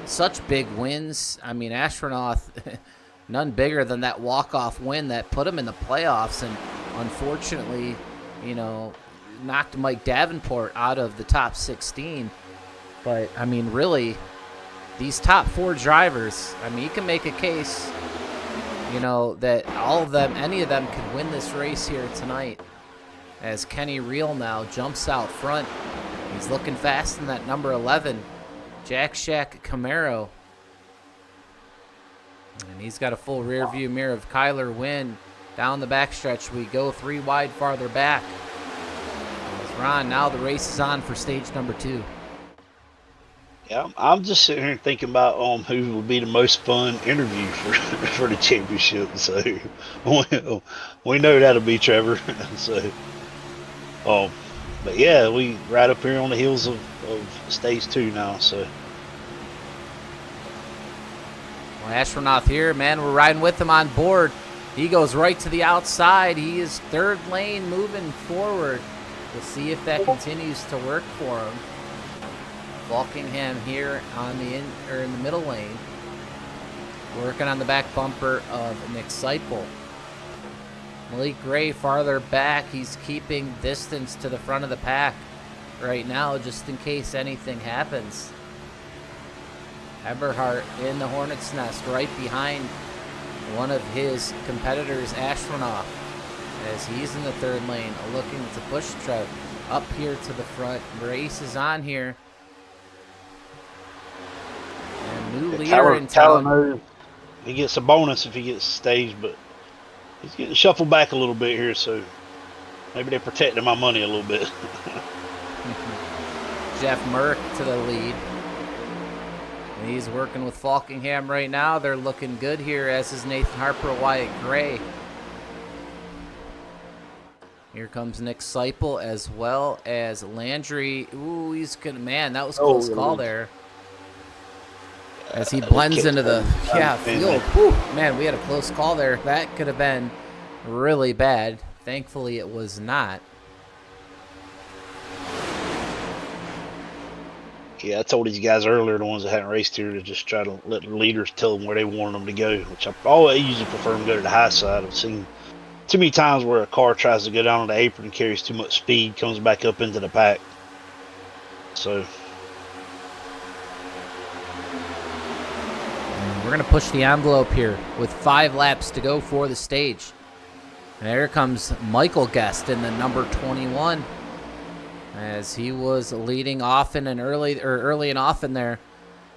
such big wins. I mean, Aswarnauth, none bigger than that walk-off win that put him in the playoffs, and unfortunately, knocked Mike Davenport out of the top 16. But, I mean, really, these top 4 drivers, I mean, you can make a case, that all of them, any of them could win this race here tonight. As Kenny Reel now jumps out front. He's looking fast in that number 11, Jack Shack Camaro. And he's got a full rear view mirror of Kyler Wynn. Down the backstretch we go, 3 wide farther back. As Ron, now the race is on for stage number 2. Yeah, I'm just sitting here thinking about who would be the most fun interview for the championship. So we know that'll be Trevor. So, but yeah, we right up here on the heels of stage 2 now. So. Well, Aswarnauth here, man, we're riding with him on board. He goes right to the outside. He is 3rd lane moving forward. We'll see if that continues to work for him. Faulkingham here on in the middle lane, working on the back bumper of Nick Seipel. Malik Ray farther back. He's keeping distance to the front of the pack right now, just in case anything happens. Eberhardt in the Hornet's Nest, right behind one of his competitors, Aswarnauth, as he's in the 3rd lane, looking to push Trev up here to the front. Race is on here. And new leader in town. He gets a bonus if he gets staged, but he's getting shuffled back a little bit here, so maybe they're protecting my money a little bit. Jeff Merck to the lead. And he's working with Faulkingham right now. They're looking good here, as is Nathan Harper, Wyatt Gray. Here comes Nick Seipel as well as Landry. Ooh, he's good. Man, that was a close call there. As he blends into the field. Whew, man, we had a close call there. That could have been really bad. Thankfully, it was not. Yeah, I told these guys earlier, the ones that hadn't raced here, to just try to let the leaders tell them where they want them to go, which I always usually prefer them to go to the high side. I've seen too many times where a car tries to go down on the apron, carries too much speed, comes back up into the pack. So we're going to push the envelope here with 5 laps to go for the stage. And there comes Michael Guest in the number 21, as he was leading often and early and often there.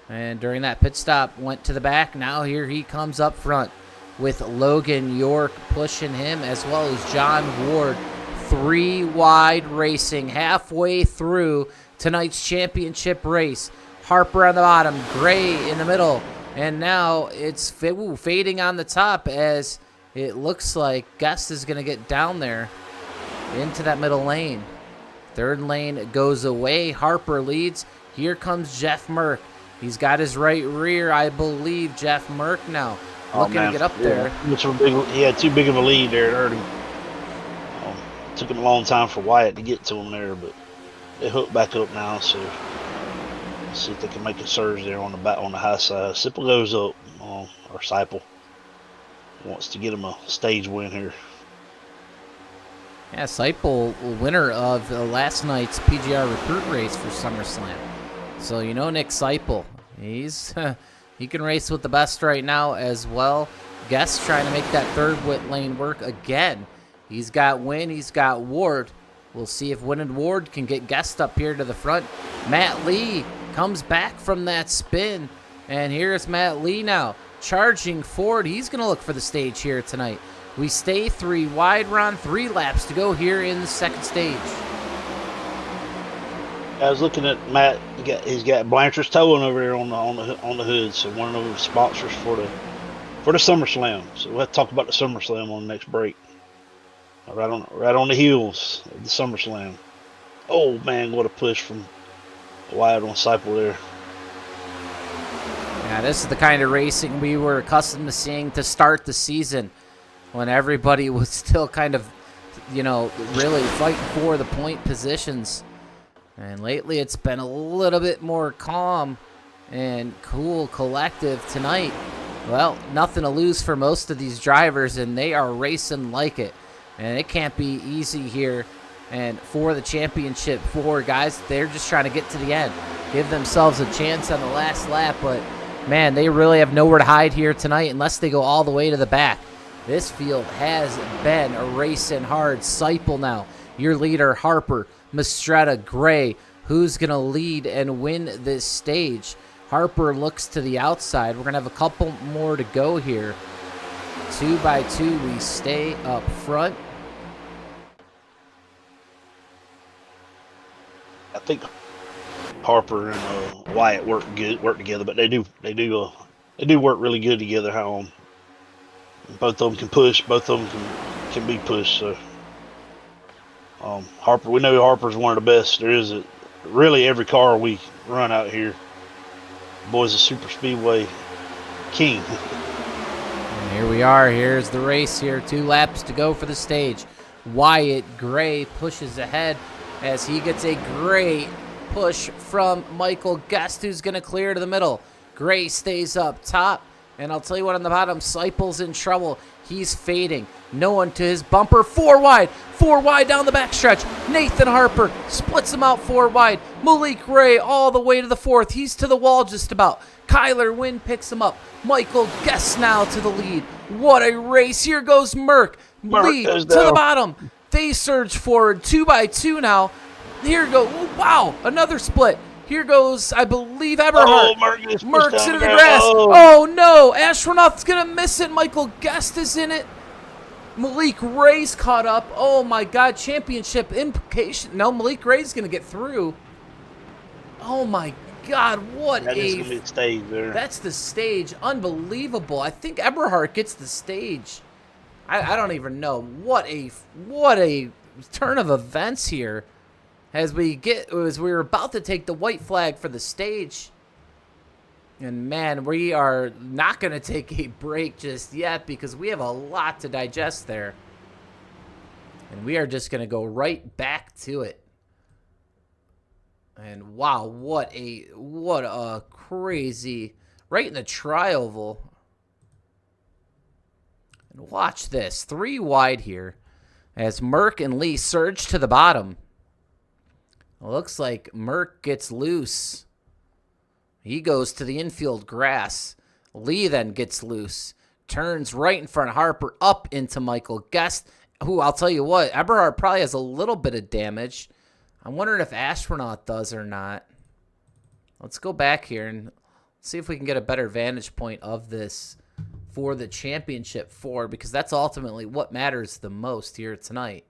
And during that pit stop, went to the back. Now here he comes up front with Logan York pushing him, as well as John Ward. 3 wide racing halfway through tonight's championship race. Harper on the bottom, Gray in the middle. And now it's fading on the top, as it looks like Guest is going to get down there into that middle lane. 3rd lane goes away. Harper leads. Here comes Jeff Merck. He's got his right rear, I believe. Jeff Merck now looking to get up there. He had too big of a lead there. It hurt him. Took him a long time for Wyatt to get to him there, but they hooked back up now, so let's see if they can make a surge there on the high side. Seipel goes up, or Seipel wants to get him a stage win here. Yeah, Seipel, winner of last night's PGR recruit race for SummerSlam. So Nick Seipel, he can race with the best right now as well. Guest trying to make that 3rd lane work again. He's got Wynn, he's got Ward. We'll see if Wynn and Ward can get Guest up here to the front. Matt Lee comes back from that spin, and here's Matt Lee now charging forward. He's going to look for the stage here tonight. We stay 3 wide. We're on 3 laps to go here in the 2nd stage. I was looking at Matt. He's got Blanchard's Towing over there on the hood. So one of the sponsors for the SummerSlam. So we'll have to talk about the SummerSlam on the next break. Right on the heels of the SummerSlam. Oh man, what a push from Wyatt on Seipel there. Yeah, this is the kind of racing we were accustomed to seeing to start the season, when everybody was still kind of, really fighting for the point positions. And lately it's been a little bit more calm and cool collective tonight. Well, nothing to lose for most of these drivers, and they are racing like it. And it can't be easy here. And for the championship, for guys, they're just trying to get to the end, give themselves a chance on the last lap. But, man, they really have nowhere to hide here tonight unless they go all the way to the back. This field has been racing hard. Seipel now, your leader, Harper, Mistretta, Gray. Who's going to lead and win this stage? Harper looks to the outside. We're going to have a couple more to go here. 2 by 2, we stay up front. I think Harper and Wyatt work together, but they do work really good together. How both of them can push, both of them can be pushed. So Harper, we know Harper's one of the best there is. Really, every car we run out here, boy's a super speedway king. And here we are. Here's the race here. 2 laps to go for the stage. Wyatt Gray pushes ahead as he gets a great push from Michael Guest, who's going to clear to the middle. Gray stays up top. And I'll tell you what, on the bottom, Seipel's in trouble. He's fading. No one to his bumper. 4 wide. 4 wide down the backstretch. Nathan Harper splits him out 4 wide. Malik Ray all the way to the 4th. He's to the wall just about. Kyler Wynn picks him up. Michael Guest now to the lead. What a race. Here goes Merck. Lead to the bottom. They surge forward 2 by 2 now. Here goes, wow, another split. Here goes, I believe, Eberhardt. Oh, Merck's into the grass. Oh, no. Aswarnauth's going to miss it. Michael Guest is in it. Malik Ray's caught up. Oh, my God. Championship implication. No, Malik Ray's going to get through. Oh, my God. What that is gonna be the stage there. That's the stage. Unbelievable. I think Eberhardt gets the stage. I don't even know. What a turn of events here. As we're about to take the white flag for the stage. And, man, we are not going to take a break just yet because we have a lot to digest there. And we are just going to go right back to it. And, wow, what a crazy, right in the tri-oval. And watch this. 3 wide here as Merck and Lee surge to the bottom. Looks like Merck gets loose. He goes to the infield grass. Lee then gets loose. Turns right in front of Harper up into Michael Guest, who I'll tell you what, Eberhardt probably has a little bit of damage. I'm wondering if Aswarnauth does or not. Let's go back here and see if we can get a better vantage point of this for the championship 4, because that's ultimately what matters the most here tonight.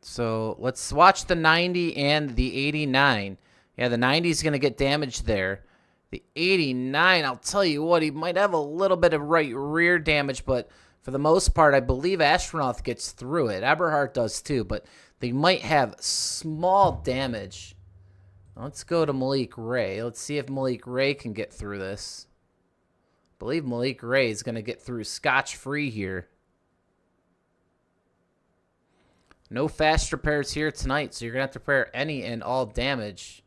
So let's watch the 90 and the 89. Yeah, the 90 is going to get damaged there. The 89, I'll tell you what, he might have a little bit of right rear damage, but for the most part, I believe Aswarnauth gets through it. Eberhardt does too, but they might have small damage. Let's go to Malik Ray. Let's see if Malik Ray can get through this. I believe Malik Ray is going to get through scotch-free here. No fast repairs here tonight, so you're going to have to repair any and all damage.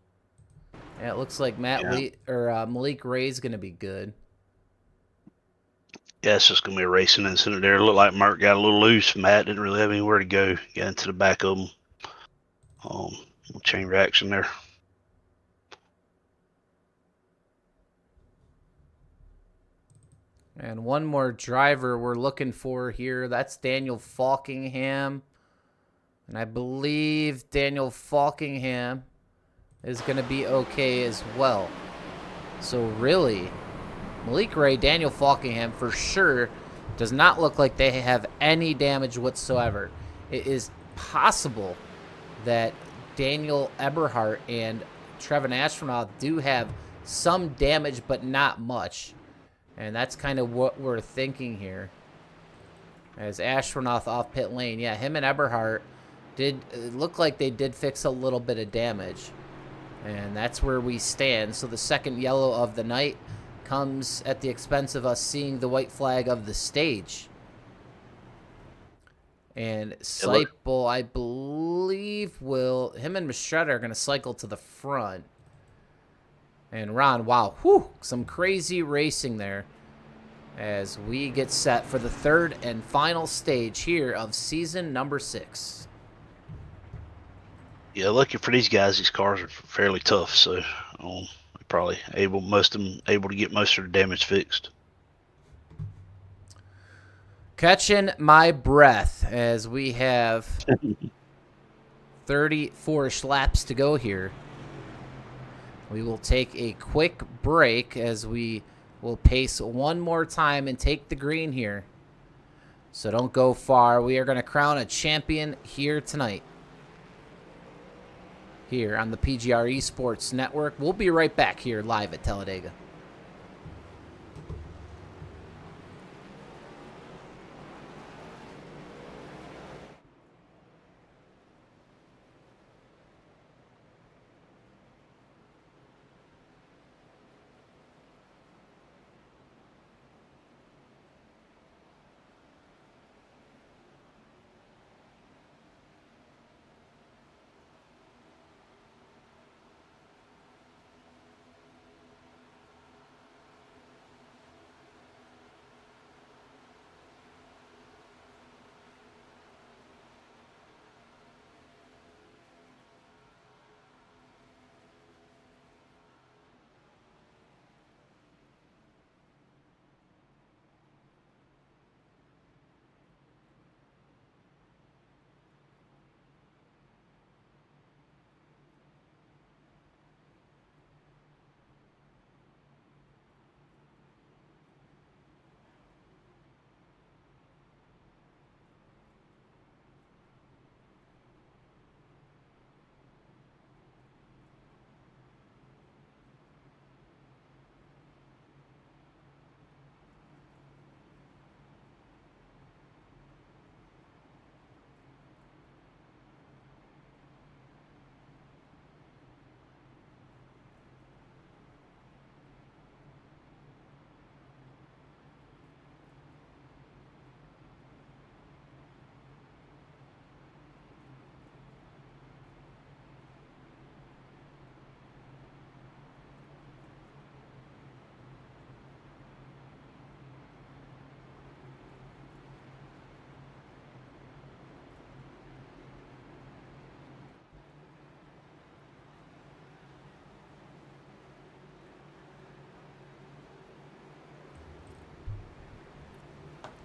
Yeah, it looks like Malik Ray is going to be good. Yeah, it's just going to be a racing incident there. It looked like Merck got a little loose. Matt didn't really have anywhere to go. Got into the back of him. Chain reaction there. And one more driver we're looking for here. That's Daniel Faulkingham. And I believe Daniel Faulkingham is going to be okay as well. So really, Malik Ray, Daniel Faulkingham for sure does not look like they have any damage whatsoever. It is possible that Daniel Eberhardt and Trevin Aswarnauth do have some damage, but not much. And that's kind of what we're thinking here. As Aswarnauth off pit lane. Yeah, him and Eberhardt did look like they did fix a little bit of damage. And that's where we stand. So the second yellow of the night comes at the expense of us seeing the white flag of the stage. And Seipel, I believe believe him and Mistretta are going to cycle to the front. And Ron, wow, some crazy racing there as we get set for the third and final stage here of season number 6. Yeah, lucky for these guys, these cars are fairly tough, so probably most of them able to get most of their damage fixed. Catching my breath as we have 34-ish laps to go here. We will take a quick break as we will pace one more time and take the green here. So don't go far. We are going to crown a champion here tonight. Here on the PGR eSports Network. We'll be right back here live at Talladega.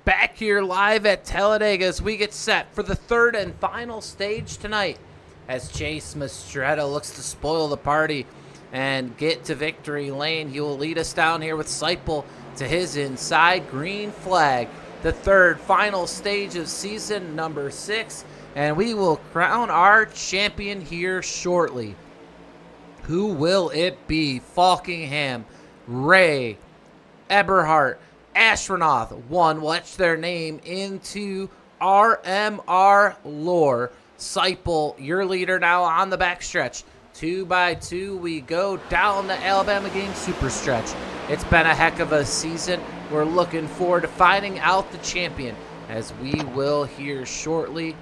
Back here live at Talladega as we get set for the third and final stage tonight. As Chase Mistretta looks to spoil the party and get to victory lane. He will lead us down here with Seipel to his inside green flag. The third final stage of season number 6. And we will crown our champion here shortly. Who will it be? Faulkingham, Ray, Eberhardt, Aswarnauth. One will etch their name into RMR lore. Seipel, your leader now on the backstretch. 2 by 2 we go down the Alabama game super stretch. It's been a heck of a season. We're looking forward to finding out the champion, as we will hear shortly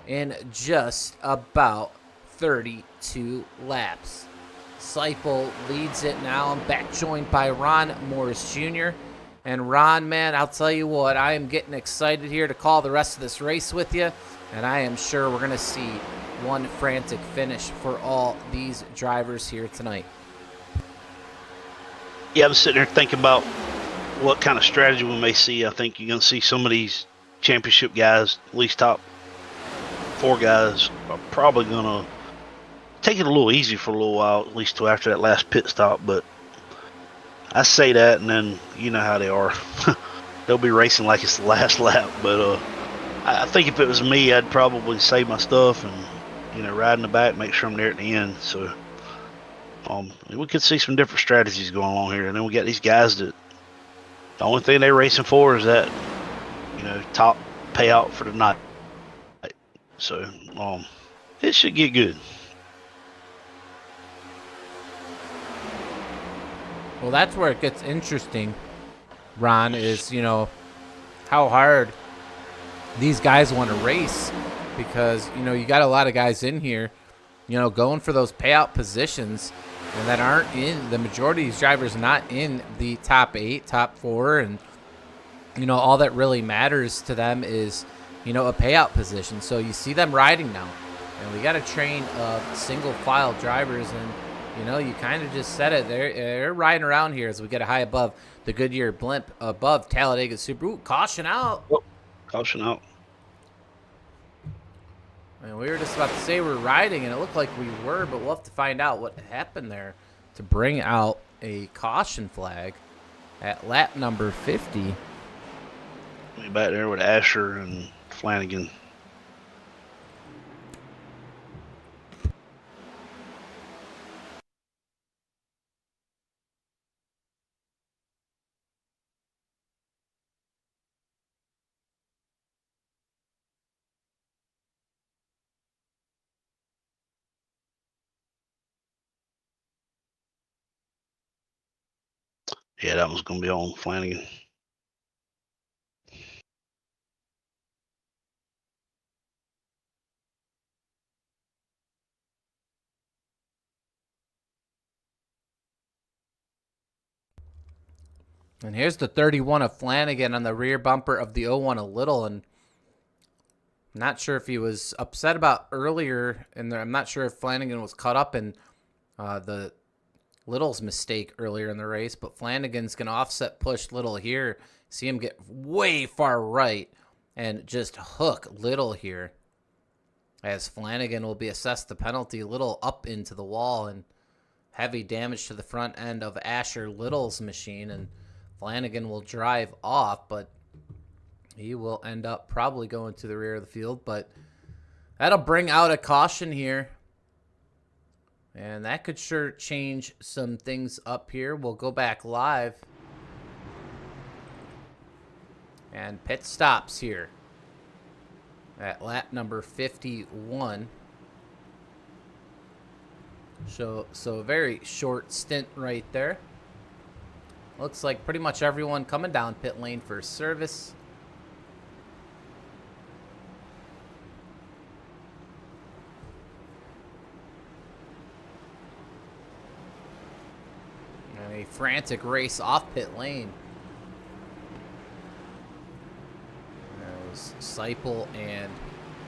in just about 32 laps. Seipel leads it now. I'm back joined by Ron Morris Jr. And Ron, man, I'll tell you what, I am getting excited here to call the rest of this race with you. And I am sure we're going to see one frantic finish for all these drivers here tonight. Yeah, I'm sitting there thinking about what kind of strategy we may see. I think you're going to see some of these championship guys, at least top 4 guys, are probably going to take it a little easy for a little while, at least till after that last pit stop. But I say that, and then you know how they are. They'll be racing like it's the last lap. But I think if it was me, I'd probably save my stuff and, ride in the back, make sure I'm there at the end. So we could see some different strategies going along here. And then we got these guys that the only thing they're racing for is that, top payout for the night. So it should get good. Well, that's where it gets interesting, Ron, is, how hard these guys want to race because, you know, you got a lot of guys in here, you know, going for those payout positions and that aren't in, the majority of these drivers not in the top 8, top 4, and, you know, all that really matters to them is, you know, a payout position. So you see them riding now, and we got a train of single file drivers, and, you know, you kind of just said it. They're riding around here as we get a high above the Goodyear blimp above Talladega Super. Ooh, caution out. Oh, caution out. And we were just about to say we're riding, and it looked like we were, but we'll have to find out what happened there to bring out a caution flag at lap number 50. We back there with Asher and Flanagan. Yeah, that one's going to be on Flanagan. And here's the 31 of Flanagan on the rear bumper of the 01 a little, and not sure if he was upset about earlier in there. I'm not sure if Flanagan was caught up in the Little's mistake earlier in the race, but Flanagan's going to offset push Little here. See him get way far right and just hook Little here as Flanagan will be assessed the penalty. Little up into the wall and heavy damage to the front end of Asher Little's machine, and Flanagan will drive off, but he will end up probably going to the rear of the field, but that'll bring out a caution here. And that could sure change some things up here. We'll go back live. And pit stops here at lap number 51. So a very short stint right there. Looks like pretty much everyone coming down pit lane for service. A frantic race off pit lane. There's Seipel and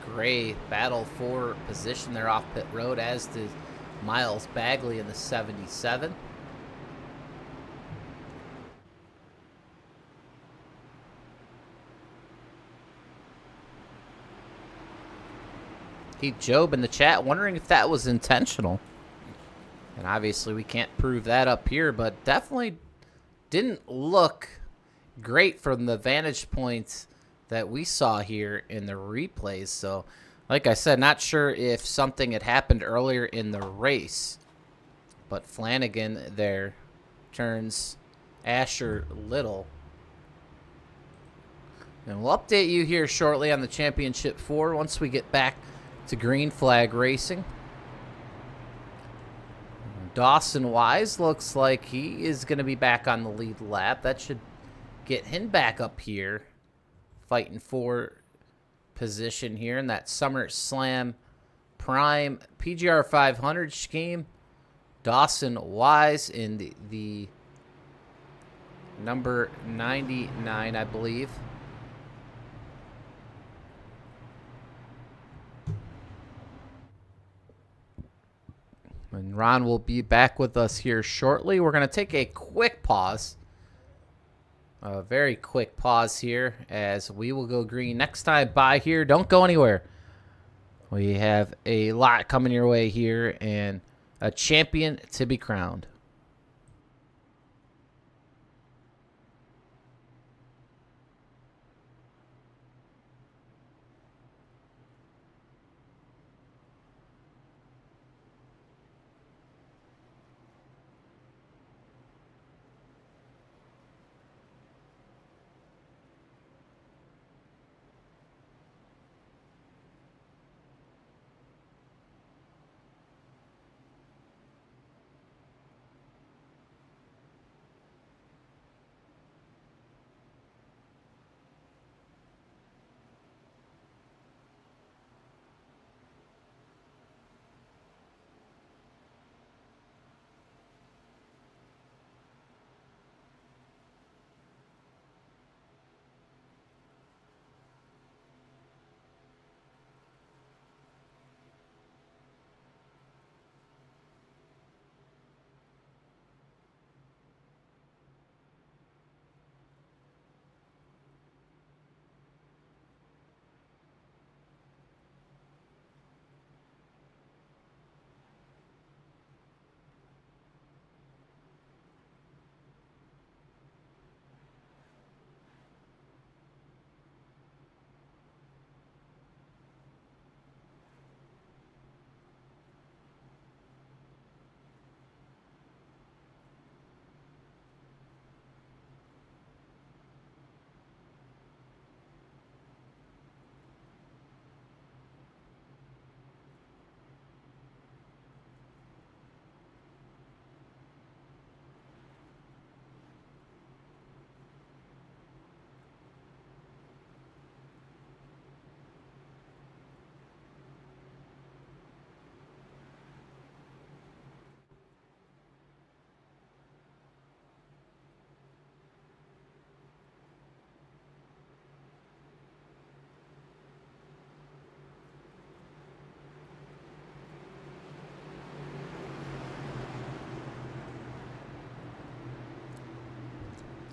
Gray battle for position there off pit road, as does Miles Bagley in the 77. Keith Job in the chat wondering if that was intentional. And obviously we can't prove that up here, but definitely didn't look great from the vantage points that we saw here in the replays. So, like I said, not sure if something had happened earlier in the race. But Flanagan there turns Asher Little. And we'll update you here shortly on the Championship 4 once we get back to green flag racing. Dawson Wise looks like he is going to be back on the lead lap. That should get him back up here, fighting for position here in that SummerSlam Prime PGR 500 scheme. Dawson Wise in the number 99, I believe. And Ron will be back with us here shortly. We're going to take a quick pause. A very quick pause here as we will go green next time by here. Don't go anywhere. We have a lot coming your way here and a champion to be crowned.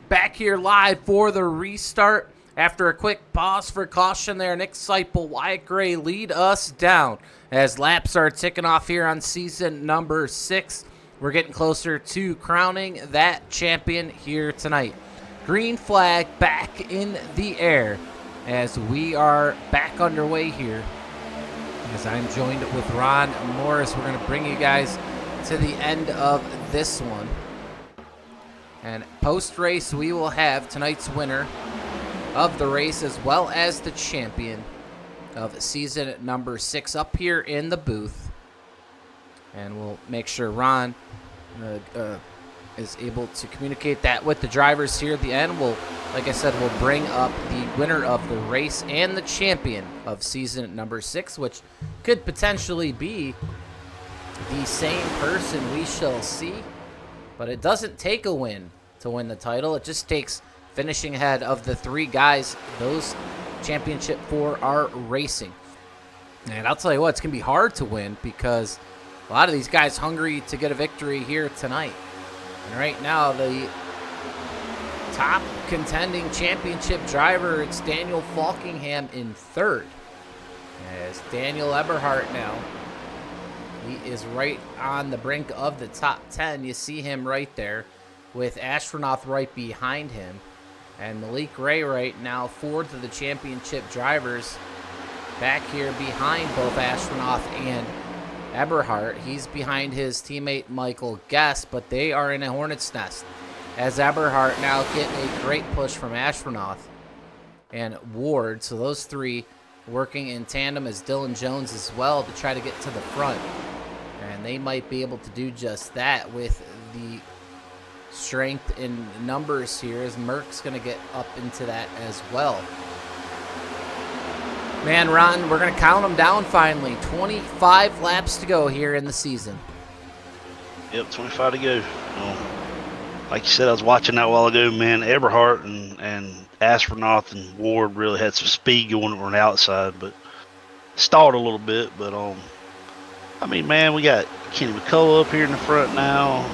back here live for the restart. After a quick pause for caution there, Nick Seipel, Malik Ray lead us down as laps are ticking off here on season number 6. We're getting closer to crowning that champion here tonight. Green flag back in the air as we are back underway here. As I'm joined with Ron Morris, we're going to bring you guys to the end of this one. And post-race, we will have tonight's winner of the race as well as the champion of season number 6 up here in the booth. And we'll make sure Ron is able to communicate that with the drivers here at the end. We'll, like I said, we'll bring up the winner of the race and the champion of season number 6, which could potentially be the same person. We shall see. But it doesn't take a win to win the title. It just takes finishing ahead of the 3 guys those championship 4 are racing. And I'll tell you what, it's going to be hard to win because a lot of these guys hungry to get a victory here tonight. And right now, the top contending championship driver, it's Daniel Faulkingham in 3rd. As Daniel Eberhardt now, he is right on the brink of the top 10. You see him right there with Aswarnauth right behind him. And Malik Ray right now, 4th of the championship drivers, back here behind both Aswarnauth and Eberhardt. He's behind his teammate Michael Guest, but they are in a hornet's nest. As Eberhardt now getting a great push from Aswarnauth and Ward. So those 3 working in tandem as Dylan Jones as well to try to get to the front. And they might be able to do just that with the strength in numbers here, as Merck's going to get up into that as well. Man, Ron, we're going to count them down finally. 25 laps to go here in the season. Yep, 25 to go. Like you said, I was watching that a while ago, man. Eberhardt and Aswarnauth and Ward really had some speed going on the outside, but stalled a little bit. But I mean, man, we got Kenny McCullough up here in the front now.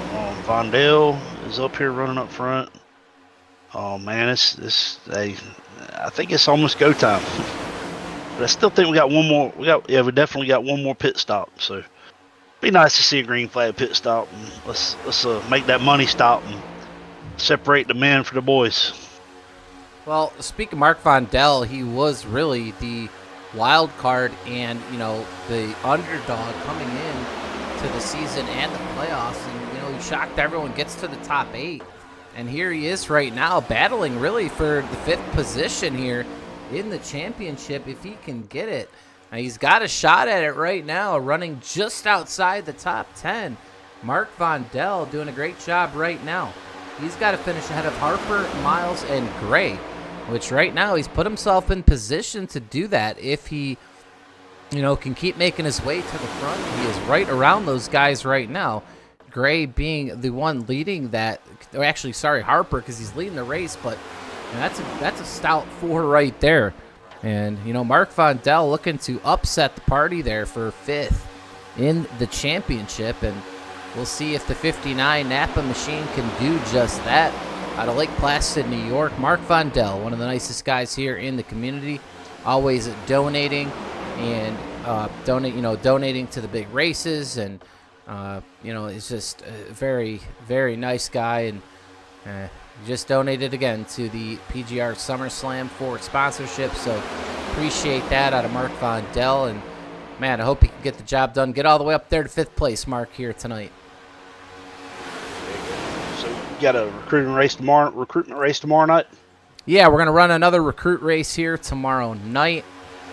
Vondell is up here running up front. Oh man, I think it's almost go time. But I still think we got one more. We definitely got one more pit stop. So be nice to see a green flag pit stop. And let's make that money stop and separate the men for the boys. Well, speaking of Mark Vondell, he was really the wild card and, the underdog coming in to the season and the playoffs. And, he shocked everyone, gets to the top 8. And here he is right now battling really for the 5th position here in the championship if he can get it. Now, he's got a shot at it right now, running just outside the top 10. Mark Vondell doing a great job right now. He's got to finish ahead of Harper, Miles, and Gray, which right now he's put himself in position to do that if he, can keep making his way to the front. He is right around those guys right now. Gray being the one leading that. Actually, sorry, Harper, because he's leading the race, but that's a stout 4 right there. And, Mark Vondell looking to upset the party there for 5th in the championship. And we'll see if the 59 Napa machine can do just that. Out of Lake Placid, New York, Mark Vondell, one of the nicest guys here in the community, always donating and donating to the big races, and he's just a very, very nice guy, and just donated again to the PGR SummerSlam for sponsorship. So appreciate that out of Mark Vondell, and man, I hope he can get the job done, get all the way up there to 5th place, Mark, here tonight. Got a recruitment race tomorrow night? Yeah, we're going to run another recruit race here tomorrow night,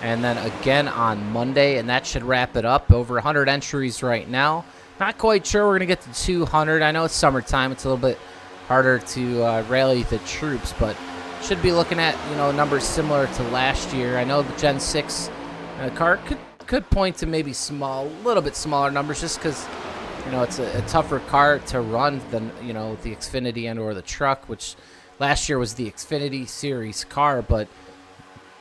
and then again on Monday, and that should wrap it up. Over 100 entries right now. Not quite sure we're going to get to 200. I know it's summertime. It's a little bit harder to rally the troops, but should be looking at, numbers similar to last year. I know the Gen 6 car could point to maybe a little bit smaller numbers, just because it's a tougher car to run than, the Xfinity and or the truck, which last year was the Xfinity Series car. But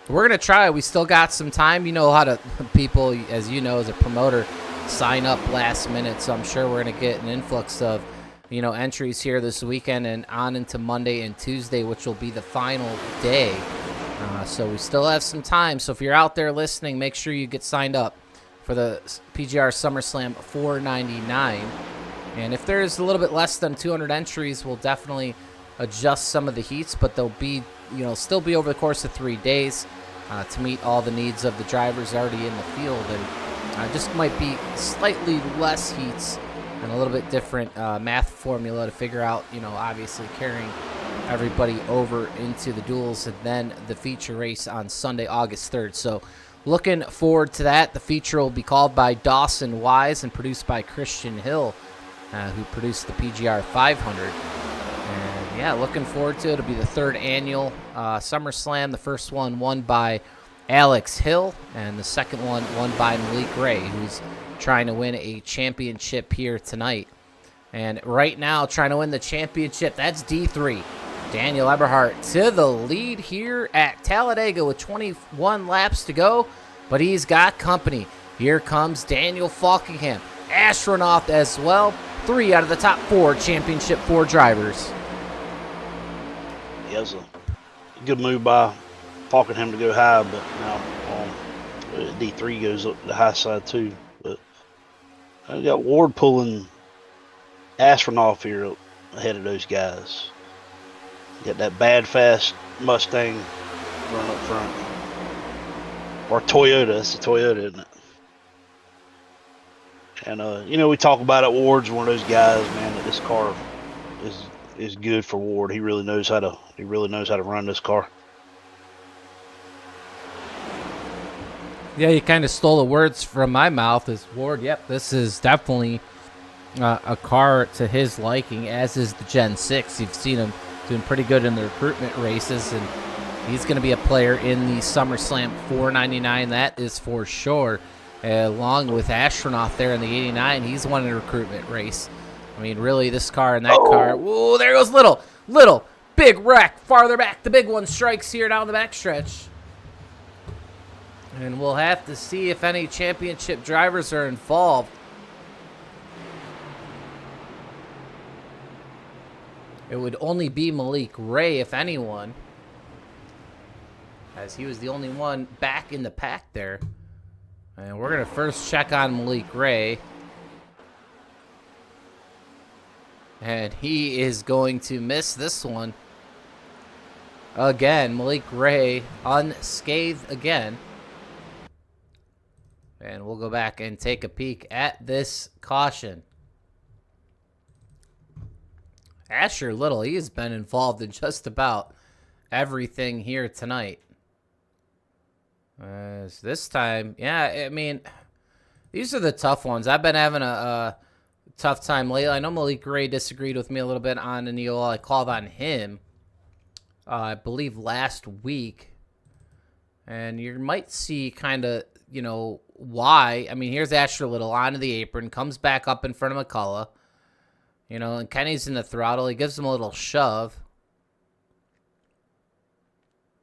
we're going to try. We still got some time. You know how to people, as you know, as a promoter, sign up last minute. So I'm sure we're going to get an influx of entries here this weekend and on into Monday and Tuesday, which will be the final day. So we still have some time. So if you're out there listening, make sure you get signed up for the PGR SummerSlam 499. And if there's a little bit less than 200 entries, we'll definitely adjust some of the heats, but they'll be, still be over the course of 3 days to meet all the needs of the drivers already in the field. And just might be slightly less heats and a little bit different math formula to figure out, obviously carrying everybody over into the duels and then the feature race on Sunday, August 3rd. So looking forward to that. The feature will be called by Dawson Wise and produced by Christian Hill, who produced the PGR 500. And yeah, looking forward to it. It'll be the third annual SummerSlam. The first one won by Alex Hill, and the second one won by Malik Ray, who's trying to win a championship here tonight. And right now, trying to win the championship, that's D3. Daniel Eberhardt to the lead here at Talladega with 21 laps to go, but he's got company. Here comes Daniel Faulkingham, Aswarnauth as well. 3 out of the top 4 championship 4 drivers. Yeah, it was a good move by Faulkingham to go high, but now D3 goes up the high side too. But I got Ward pulling Aswarnauth here up ahead of those guys. Got that bad fast Mustang running up front. Or Toyota, it's a Toyota, isn't it? And we talk about it. Ward's one of those guys, man, that this car is good for Ward. He really knows how to run this car. Yeah, you kind of stole the words from my mouth. As Ward, yep, this is definitely a car to his liking, as is the Gen 6. You've seen him doing pretty good in the recruitment races, and he's going to be a player in the SummerSlam 499, that is for sure. Along with Aswarnauth there in the 89, he's won a recruitment race. I mean, really, this car and that car. Whoa, there goes Little, big wreck, farther back. The big one strikes here down the backstretch. And we'll have to see if any championship drivers are involved. It would only be Malik Ray, if anyone, as he was the only one back in the pack there. And we're going to first check on Malik Ray. And he is going to miss this one. Again, Malik Ray unscathed again. And we'll go back and take a peek at this caution. Asher Little, he has been involved in just about everything here tonight. This time, yeah, I mean, these are the tough ones. I've been having a tough time lately. I know Malik Ray disagreed with me a little bit on Neola. I called on him, I believe, last week. And you might see kind of, why. I mean, here's Asher Little onto the apron, comes back up in front of McCullough. And Kenny's in the throttle. He gives him a little shove.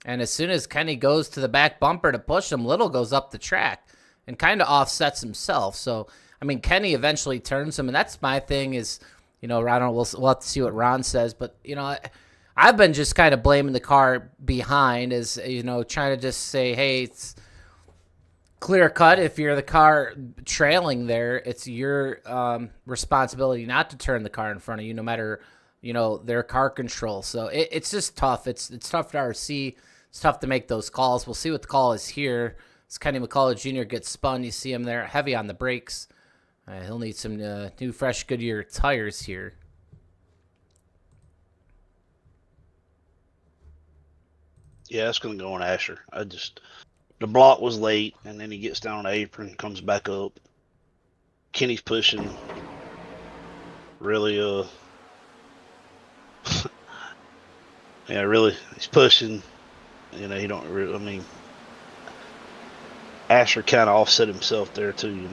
And as soon as Kenny goes to the back bumper to push him, Little goes up the track and kind of offsets himself. So, I mean, Kenny eventually turns him. And that's my thing is, Ron, we'll have to see what Ron says. But, I've been just kind of blaming the car behind as, trying to just say, hey, it's clear cut. If you're the car trailing there, it's your responsibility not to turn the car in front of you, no matter their car control. So it's just tough. It's tough to RC. It's tough to make those calls. We'll see what the call is here. As Kenny McCullough Jr. gets spun, you see him there heavy on the brakes. He'll need some new fresh Goodyear tires here. Yeah, it's going to go on Asher. The block was late, and then he gets down on the apron, comes back up. Kenny's pushing. Really, yeah, really, he's pushing. He don't really, I mean, Asher kind of offset himself there too,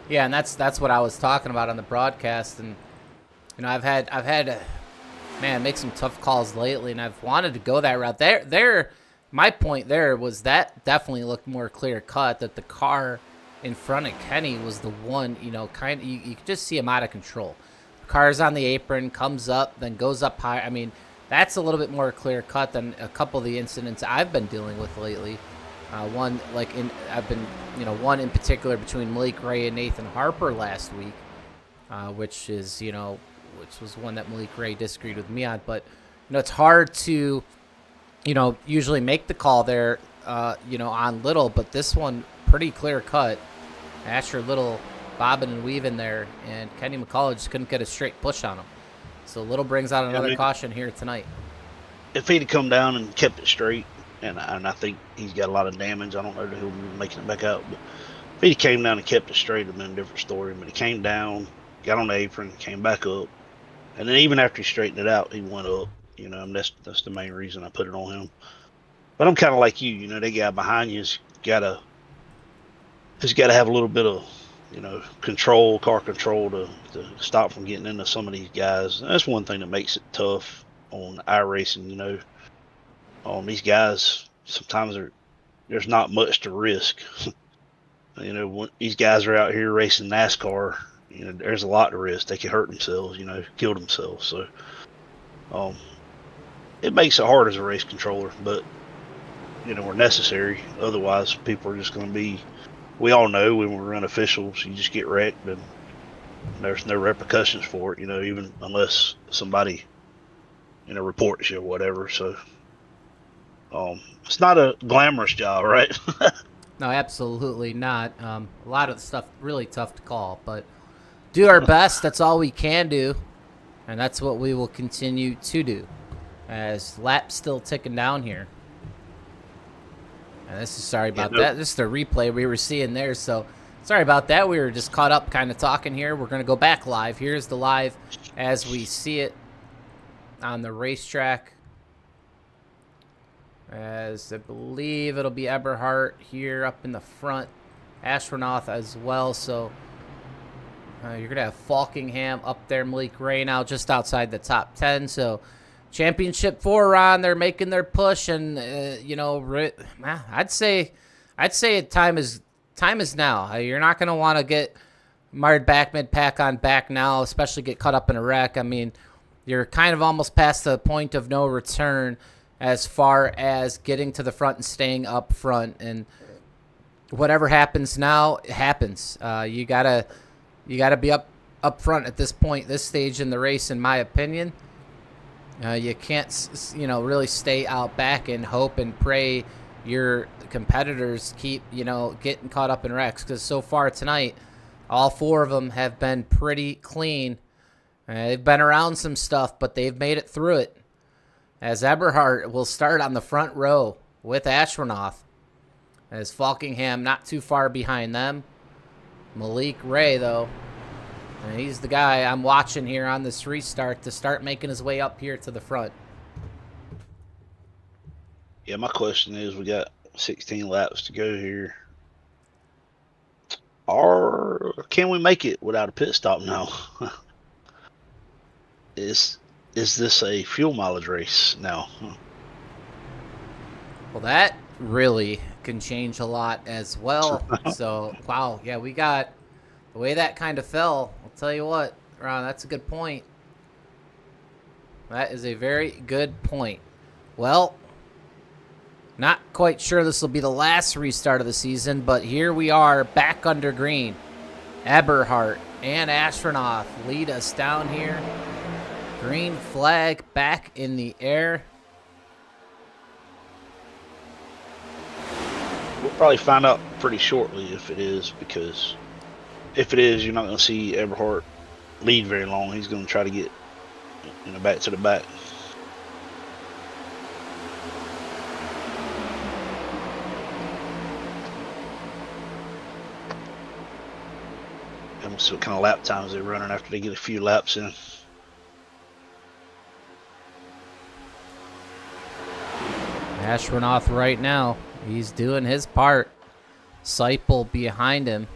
Yeah, and that's what I was talking about on the broadcast, and I've had make some tough calls lately, and I've wanted to go that route. There, my point there was that definitely looked more clear cut that the car in front of Kenny was the one, you could just see him out of control. Car's on the apron, comes up, then goes up high. I mean, that's a little bit more clear cut than a couple of the incidents I've been dealing with lately. One in particular between Malik Ray and Nathan Harper last week, which was one that Malik Ray disagreed with me on. But it's hard to usually make the call there, on Little, but this one pretty clear cut. Asher Little bobbing and weaving there, and Kenny McCullough just couldn't get a straight push on him. So Little brings out another caution here tonight. If he'd have come down and kept it straight, and I think he's got a lot of damage. I don't know who'll be making it back out, but if he came down and kept it straight, it'd been a different story. But he came down, got on the apron, came back up, and then even after he straightened it out, he went up. And that's the main reason I put it on him. But I'm kind of like you. That guy behind you's got to have a little bit of car control to stop from getting into some of these guys. That's one thing that makes it tough on iRacing. These guys, sometimes there's not much to risk. When these guys are out here racing NASCAR, there's a lot to risk. They can hurt themselves, kill themselves. So it makes it hard as a race controller, but we're necessary. Otherwise, people are just going to be. We all know when we're unofficials, you just get wrecked, and there's no repercussions for it. Even unless somebody reports you or whatever. So it's not a glamorous job, right? No, absolutely not. A lot of the stuff really tough to call, but do our best. That's all we can do, and that's what we will continue to do. As lap's still ticking down here. And sorry about that. This is the replay we were seeing there, so sorry about that. We were just caught up kind of talking here. We're going to go back live. Here's the live as we see it on the racetrack. As I believe it'll be Eberhardt here up in the front. Aswarnauth as well, so you're going to have Faulkingham up there. Malik Ray now just outside the top 10, so Championship 4 on, they're making their push, and I'd say time is now. You're not going to want to get mired back mid-pack on back now, especially get caught up in a wreck. I mean, you're kind of almost past the point of no return as far as getting to the front and staying up front, and whatever happens now, it happens. You gotta be up front at this point, this stage in the race, in my opinion. You can't, really stay out back and hope and pray your competitors keep, getting caught up in wrecks. Because so far tonight, all 4 of them have been pretty clean. They've been around some stuff, but they've made it through it. As Eberhardt will start on the front row with Aswarnauth. As Faulkingham not too far behind them. Malik Ray, though. And he's the guy I'm watching here on this restart to start making his way up here to the front. Yeah, my question is, we got 16 laps to go here. Or can we make it without a pit stop now? Is this a fuel mileage race now? Well, that really can change a lot as well. So, wow, yeah, we got the way that kind of fell. I'll tell you what, Ron, that's a good point. That is a very good point. Well, not quite sure this will be the last restart of the season, but here we are back under green. Eberhardt and Aswarnauth lead us down here. Green flag back in the air. We'll probably find out pretty shortly if it is, because if it is, you're not going to see Eberhardt lead very long. He's going to try to get back to the back. And we'll see what kind of lap times they're running after they get a few laps in. Aswarnauth right now, he's doing his part. Seipel behind him.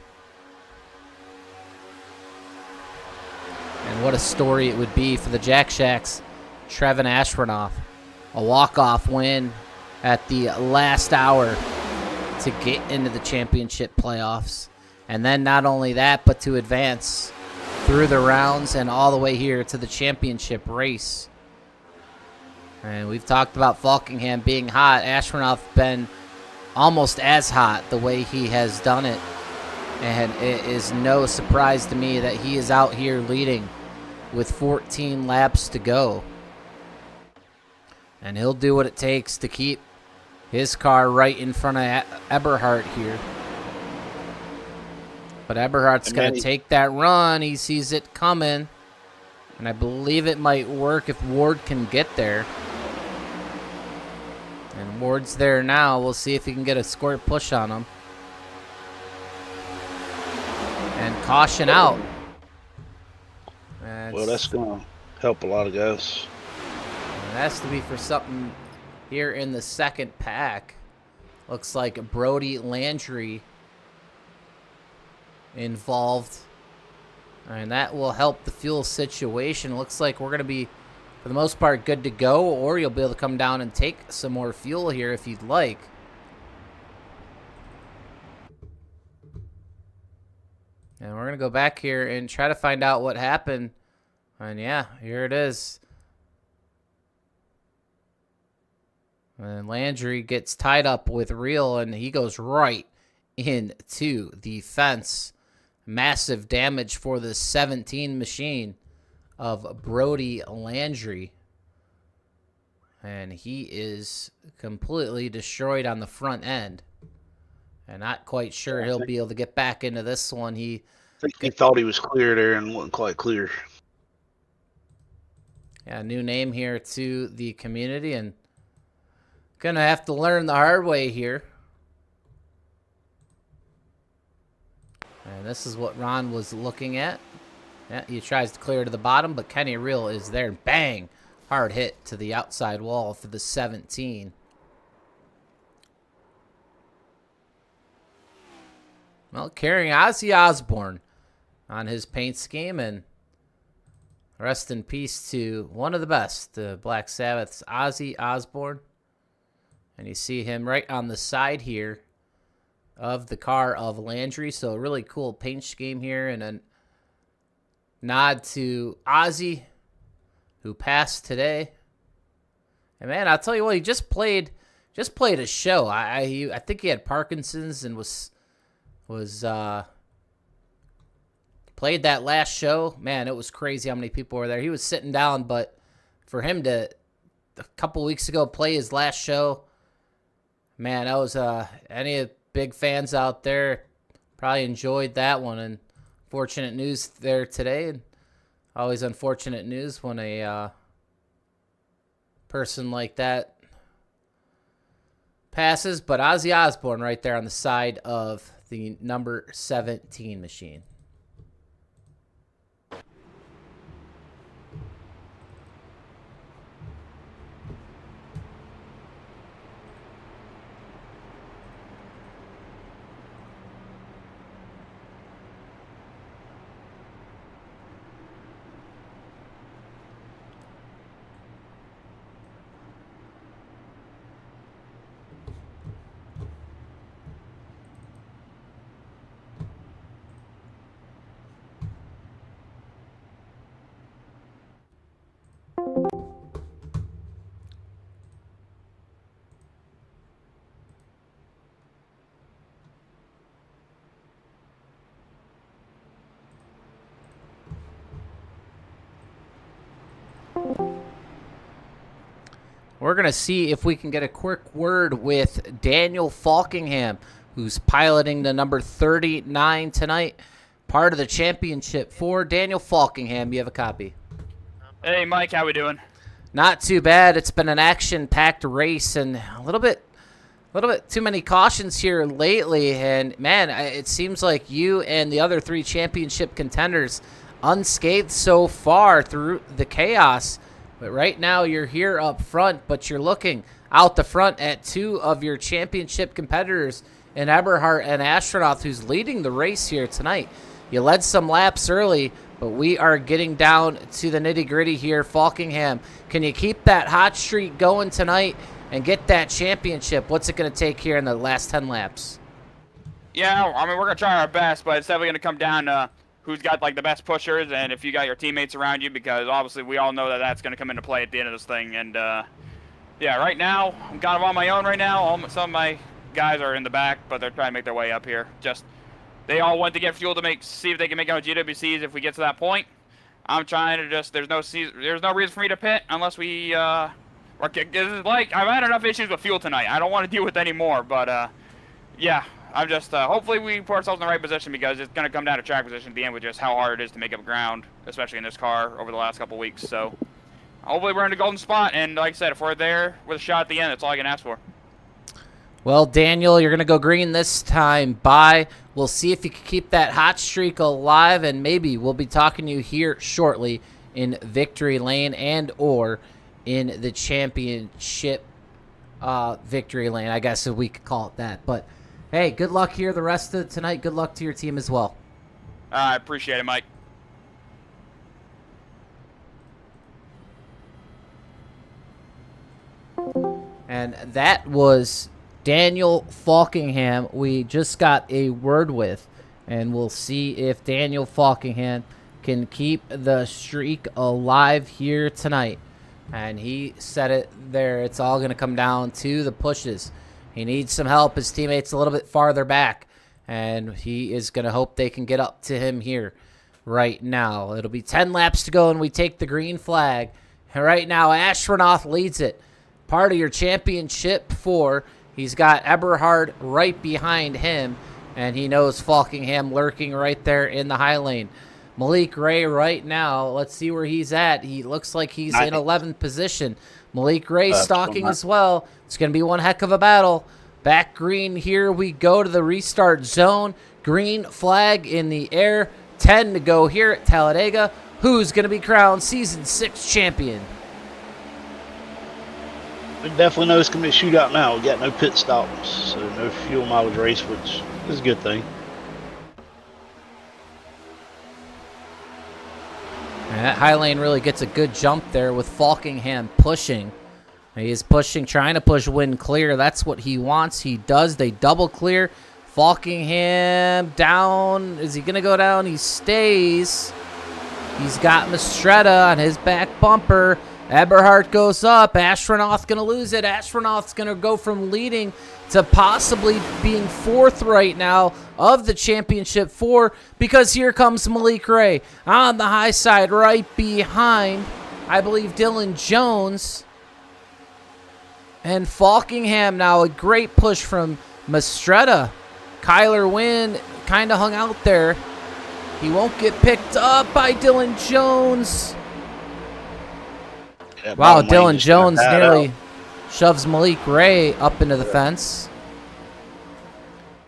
And what a story it would be for the Jack Shacks. Trevin Aswarnauth, a walk-off win at the last hour to get into the championship playoffs. And then not only that, but to advance through the rounds and all the way here to the championship race. And we've talked about Faulkingham being hot. Aswarnauth been almost as hot the way he has done it. And it is no surprise to me that he is out here leading with 14 laps to go. And he'll do what it takes to keep his car right in front of Eberhardt here. But Eberhardt's going to take that run. He sees it coming. And I believe it might work if Ward can get there. And Ward's there now. We'll see if he can get a squirt push on him. And caution out. Well, that's going to help a lot of guys. It has to be for something here in the second pack. Looks like Brody Landry involved. And that will help the fuel situation. Looks like we're going to be, for the most part, good to go. Or you'll be able to come down and take some more fuel here if you'd like. And we're going to go back here and try to find out what happened. And yeah, here it is. And Landry gets tied up with Real, and he goes right into the fence. Massive damage for the 17 machine of Brody Landry. And he is completely destroyed on the front end. And not quite sure he'll be able to get back into this one. I think he thought he was clear there and wasn't quite clear. Yeah, new name here to the community, and gonna have to learn the hard way here. And this is what Ron was looking at. Yeah, he tries to clear to the bottom, but Kenny Real is there. Bang! Hard hit to the outside wall for the 17. Well, carrying Ozzy Osbourne on his paint scheme, and rest in peace to one of the best, Black Sabbath's Ozzy Osbourne. And you see him right on the side here of the car of Landry. So a really cool paint scheme here, and a nod to Ozzy, who passed today. And man, I'll tell you what, he just played a show. I think he had Parkinson's and was played that last show. Man, it was crazy how many people were there. He was sitting down, but for him to a couple weeks ago play his last show, man, that was any big fans out there probably enjoyed that one. And fortunate news there today, and always unfortunate news when a person like that passes. But Ozzy Osbourne right there on the side of the number 17 machine. We're going to see if we can get a quick word with Daniel Faulkingham, who's piloting the number 39 tonight, part of the championship for Daniel Faulkingham. You have a copy. Hey, Mike, how we doing? Not too bad. It's been an action-packed race, and a little bit too many cautions here lately. And, man, it seems like you and the other three championship contenders unscathed so far through the chaos. But right now you're here up front, but you're looking out the front at two of your championship competitors in Eberhardt and Aswarnauth, who's leading the race here tonight. You led some laps early, but we are getting down to the nitty-gritty here. Faulkingham, can you keep that hot streak going tonight and get that championship? What's it going to take here in the last 10 laps? Yeah, I mean, we're going to try our best, but it's definitely going to come down to who's got like the best pushers, and if you got your teammates around you, because obviously we all know that that's going to come into play at the end of this thing. And yeah, right now I'm kind of on my own right now. Some of my guys are in the back, but they're trying to make their way up here. Just they all went to get fuel to see if they can make out GWCs if we get to that point. I'm trying to just there's no reason for me to pit unless we like I've had enough issues with fuel tonight. I don't want to deal with any more, but yeah. I'm just, hopefully we put ourselves in the right position, because it's going to come down to track position at the end with just how hard it is to make up ground, especially in this car over the last couple weeks. So hopefully we're in a golden spot, and like I said, if we're there with a shot at the end, that's all I can ask for. Well, Daniel, you're going to go green this time. Bye. We'll see if you can keep that hot streak alive, and maybe we'll be talking to you here shortly in victory lane and or in the championship victory lane, I guess if we could call it that. But hey, good luck here the rest of tonight. Good luck to your team as well. I appreciate it, Mike. And that was Daniel Faulkingham. We just got a word with, and we'll see if Daniel Faulkingham can keep the streak alive here tonight. And he said it there. It's all going to come down to the pushes. He needs some help. His teammates a little bit farther back, and he is going to hope they can get up to him here right now. It'll be 10 laps to go, and we take the green flag. And right now, Aswarnauth leads it. Part of your championship 4. He's got Eberhardt right behind him, and he knows Faulkingham lurking right there in the high lane. Malik Ray right now, let's see where he's at. He looks like he's in 11th position. Malik Ray stalking as well. It's going to be one heck of a battle. Back green, here we go to the restart zone. Green flag in the air. 10 to go here at Talladega. Who's going to be crowned Season 6 champion? We definitely know it's going to be a shootout now. We got no pit stops, so no fuel mileage race, which is a good thing. And that high lane really gets a good jump there with Faulkingham pushing. He is pushing, trying to push Win clear. That's what he wants. He does. They double clear. Faulkingham down. Is he going to go down? He stays. He's got Mistretta on his back bumper. Eberhardt goes up. Aswarnauth going to lose it. Aswarnauth's going to go from leading to possibly being 4th right now of the championship 4, because here comes Malik Ray on the high side right behind, I believe, Dylan Jones. And Faulkingham now, a great push from Mistretta. Kyler Wynn kind of hung out there. He won't get picked up by Dylan Jones. Yeah, Wow, Dylan Jones nearly shoves Malik Ray up into the fence.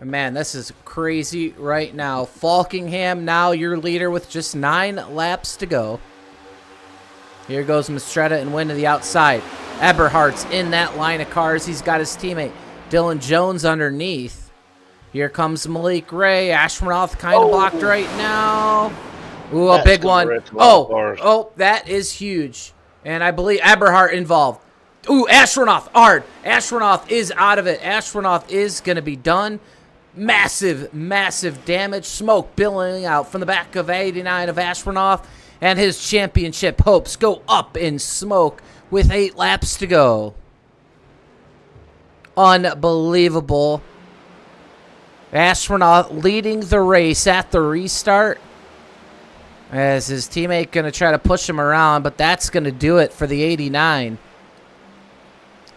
And man, this is crazy right now. Faulkingham now your leader with just 9 laps to go. Here goes Mistretta and Wynn to the outside. Eberhardt's in that line of cars. He's got his teammate Dylan Jones underneath. Here comes Malik Ray. Aswarnauth kind of blocked right now. Ooh, a big one. Oh, that is huge. And I believe Eberhardt involved. Ooh, Aswarnauth hard. Aswarnauth is out of it. Aswarnauth is going to be done. Massive, massive damage. Smoke billowing out from the back of 89 of Aswarnauth. And his championship hopes go up in smoke with 8 laps to go. Unbelievable. Aswarnauth leading the race at the restart. As his teammate going to try to push him around, but that's going to do it for the 89.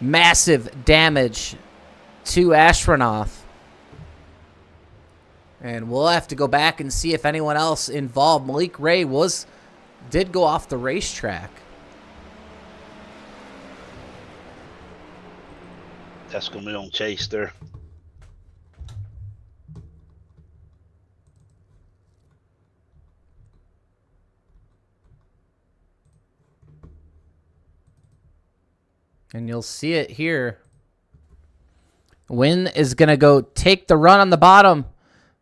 Massive damage to Aswarnauth. And we'll have to go back and see if anyone else involved. Malik Ray did go off the racetrack. That's going to be on Chase there. And you'll see it here. Wynn is going to go take the run on the bottom.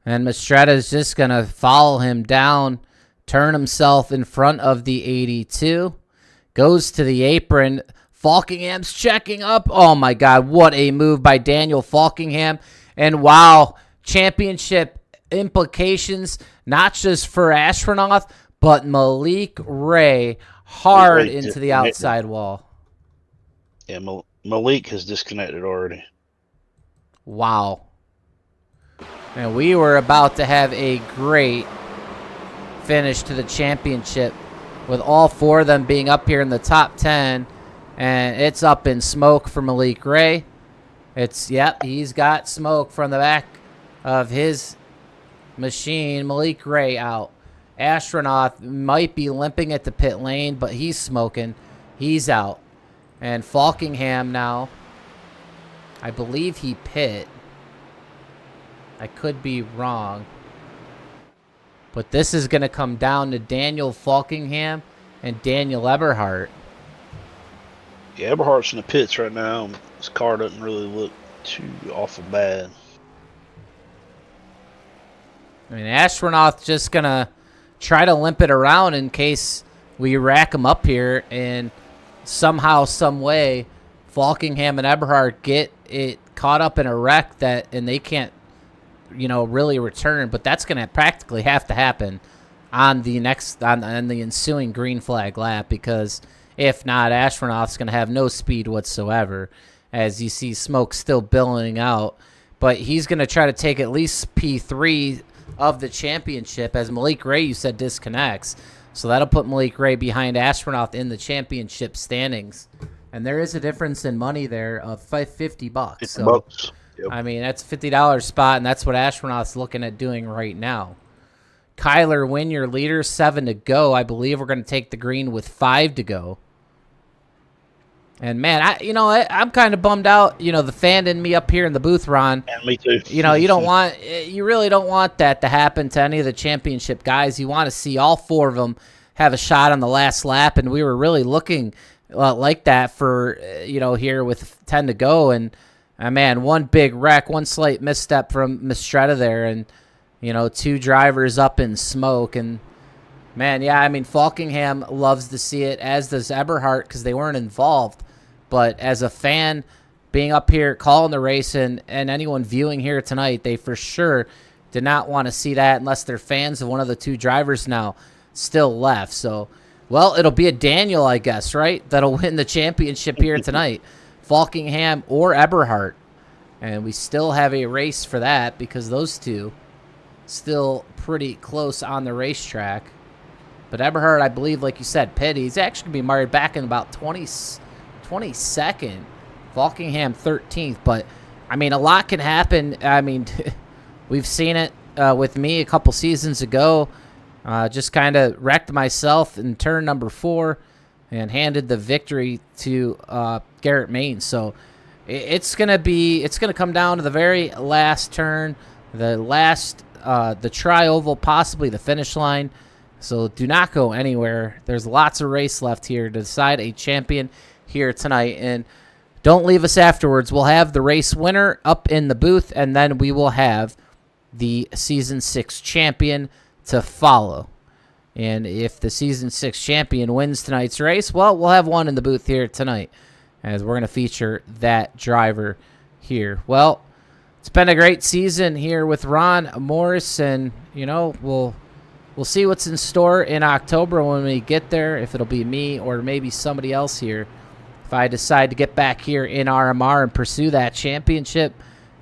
And Mistretta is just going to follow him down. Turn himself in front of the 82. Goes to the apron. Faulkingham's checking up. Oh, my God. What a move by Daniel Faulkingham. And, wow, championship implications. not just for Aswarnauth, but Malik Ray hard into the outside wall. Yeah, Malik has disconnected already. Wow. And we were about to have a great finish to the championship with all 4 of them being up here in the top 10. And it's up in smoke for Malik Ray. He's got smoke from the back of his machine. Malik Ray out. Aswarnauth might be limping at the pit lane, but he's smoking. He's out. And Faulkingham now, I believe he pit. I could be wrong. But this is going to come down to Daniel Faulkingham and Daniel Eberhardt. Yeah, Eberhardt's in the pits right now. His car doesn't really look too awful bad. I mean, Aswarnauth just going to try to limp it around in case we rack him up here and somehow, some way, Faulkingham and Eberhardt get it caught up in a wreck and they can't, really return. But that's going to practically have to happen on the ensuing green flag lap, because if not, Aswarnauth's going to have no speed whatsoever, as you see smoke still billowing out. But he's going to try to take at least P3 of the championship, as Malik Ray, you said, disconnects. So that'll put Malik Ray behind Aswarnauth in the championship standings. And there is a difference in money there of $50. $50. Yep. I mean, that's a $50 spot, and that's what Aswarnauth's looking at doing right now. Kyler Wynn, your leader, 7 to go. I believe we're going to take the green with 5 to go. And, man, I'm kind of bummed out. The fan in me up here in the booth, Ron. And me too. You really don't want that to happen to any of the championship guys. You want to see all 4 of them have a shot on the last lap, and we were really looking like that for, here with 10 to go. And, man, one big wreck, one slight misstep from Mistretta there, and, 2 drivers up in smoke. And, man, yeah, I mean, Faulkingham loves to see it, as does Eberhardt, because they weren't involved. But as a fan, being up here, calling the race, and anyone viewing here tonight, they for sure did not want to see that unless they're fans of one of the 2 drivers now still left. So, well, it'll be a Daniel, I guess, right? That'll win the championship here tonight. Faulkingham or Eberhardt. And we still have a race for that, because those 2 still pretty close on the racetrack. But Eberhardt, I believe, like you said, pit. He's actually going to be married back in about 22nd. Faulkingham 13th. But, I mean, a lot can happen. I mean, we've seen it with me a couple seasons ago. Just kind of wrecked myself in turn number 4 and handed the victory to Garrett Main. So it's going to come down to the very last turn, the tri-oval, possibly the finish line. So do not go anywhere. There's lots of race left here to decide a champion here tonight. And don't leave us afterwards. We'll have the race winner up in the booth, and then we will have the Season 6 champion to follow. And if the Season 6 champion wins tonight's race, well, we'll have one in the booth here tonight, as we're going to feature that driver here. Well, it's been a great season here with Ron Morris, and, we'll see what's in store in October when we get there, if it'll be me or maybe somebody else here. If I decide to get back here in RMR and pursue that championship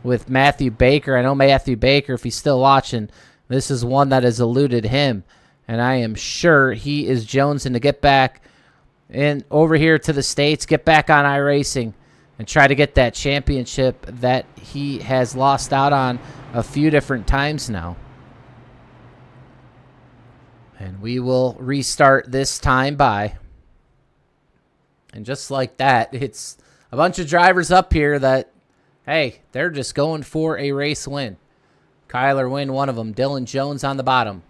with Matthew Baker. I know Matthew Baker, if he's still watching, this is one that has eluded him. And I am sure he is jonesing to get back over here to the States, get back on iRacing, and try to get that championship that he has lost out on a few different times now. And we will restart this time by. And just like that, it's a bunch of drivers up here that, hey, they're just going for a race win. Kyler Wynn, one of them. Dylan Jones on the bottom.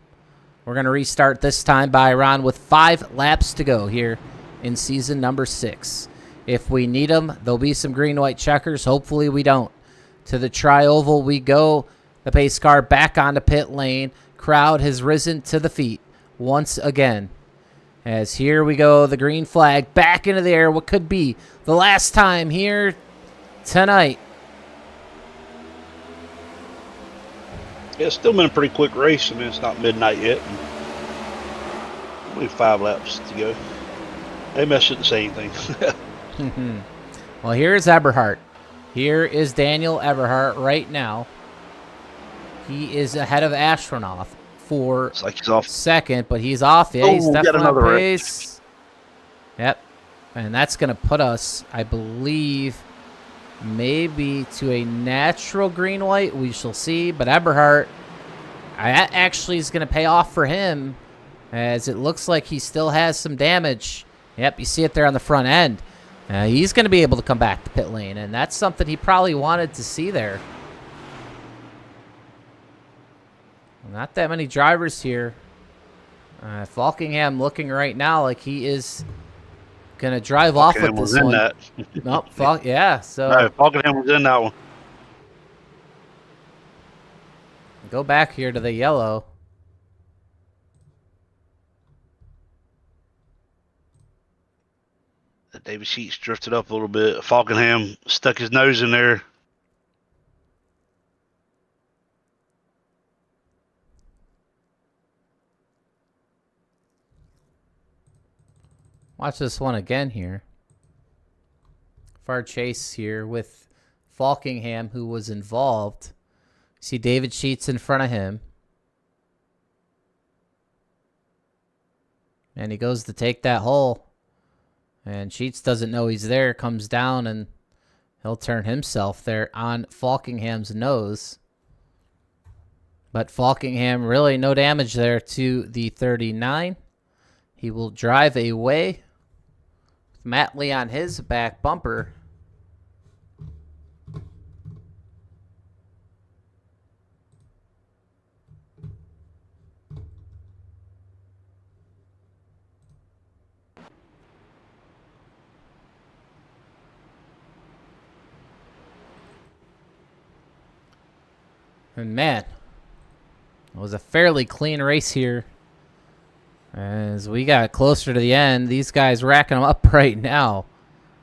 We're going to restart this time by Ron with 5 laps to go here in season number 6. If we need them, there'll be some green-white checkers. Hopefully we don't. To the tri-oval we go. The pace car back onto pit lane. Crowd has risen to the feet once again. As here we go, the green flag back into the air. What could be the last time here tonight. Yeah, it's still been a pretty quick race. I mean, it's not midnight yet. Only 5 laps to go. Maybe I shouldn't say anything. Well, here's Eberhardt. Here is Daniel Eberhardt right now. He is ahead of Aswarnauth for It's like he's off. second, but he's off. Yeah, he's got definitely another on wreck. pace. Yep. And that's going to put us, I believe, maybe to a natural green-white. We shall see. But Eberhardt, that actually is going to pay off for him, as it looks like he still has some damage. Yep, you see it there on the front end. He's going to be able to come back to pit lane, and that's something he probably wanted to see there. Not that many drivers here. Faulkingham looking right now like he is going to drive off with this one. That. Nope, yeah, so No, Faulkingham was in that one. go back here to the yellow. David Sheets drifted up a little bit. Faulkingham stuck his nose in there. Watch this one again here. Far chase here with Faulkingham, who was involved. See David Sheets in front of him. And he goes to take that hole. And Sheets doesn't know he's there, comes down, and he'll turn himself there on Faulkingham's nose. But Faulkingham, really no damage there to the 39. He will drive away with Matt Lee on his back bumper. And man, it was a fairly clean race here. As we got closer to the end, these guys racking them up right now.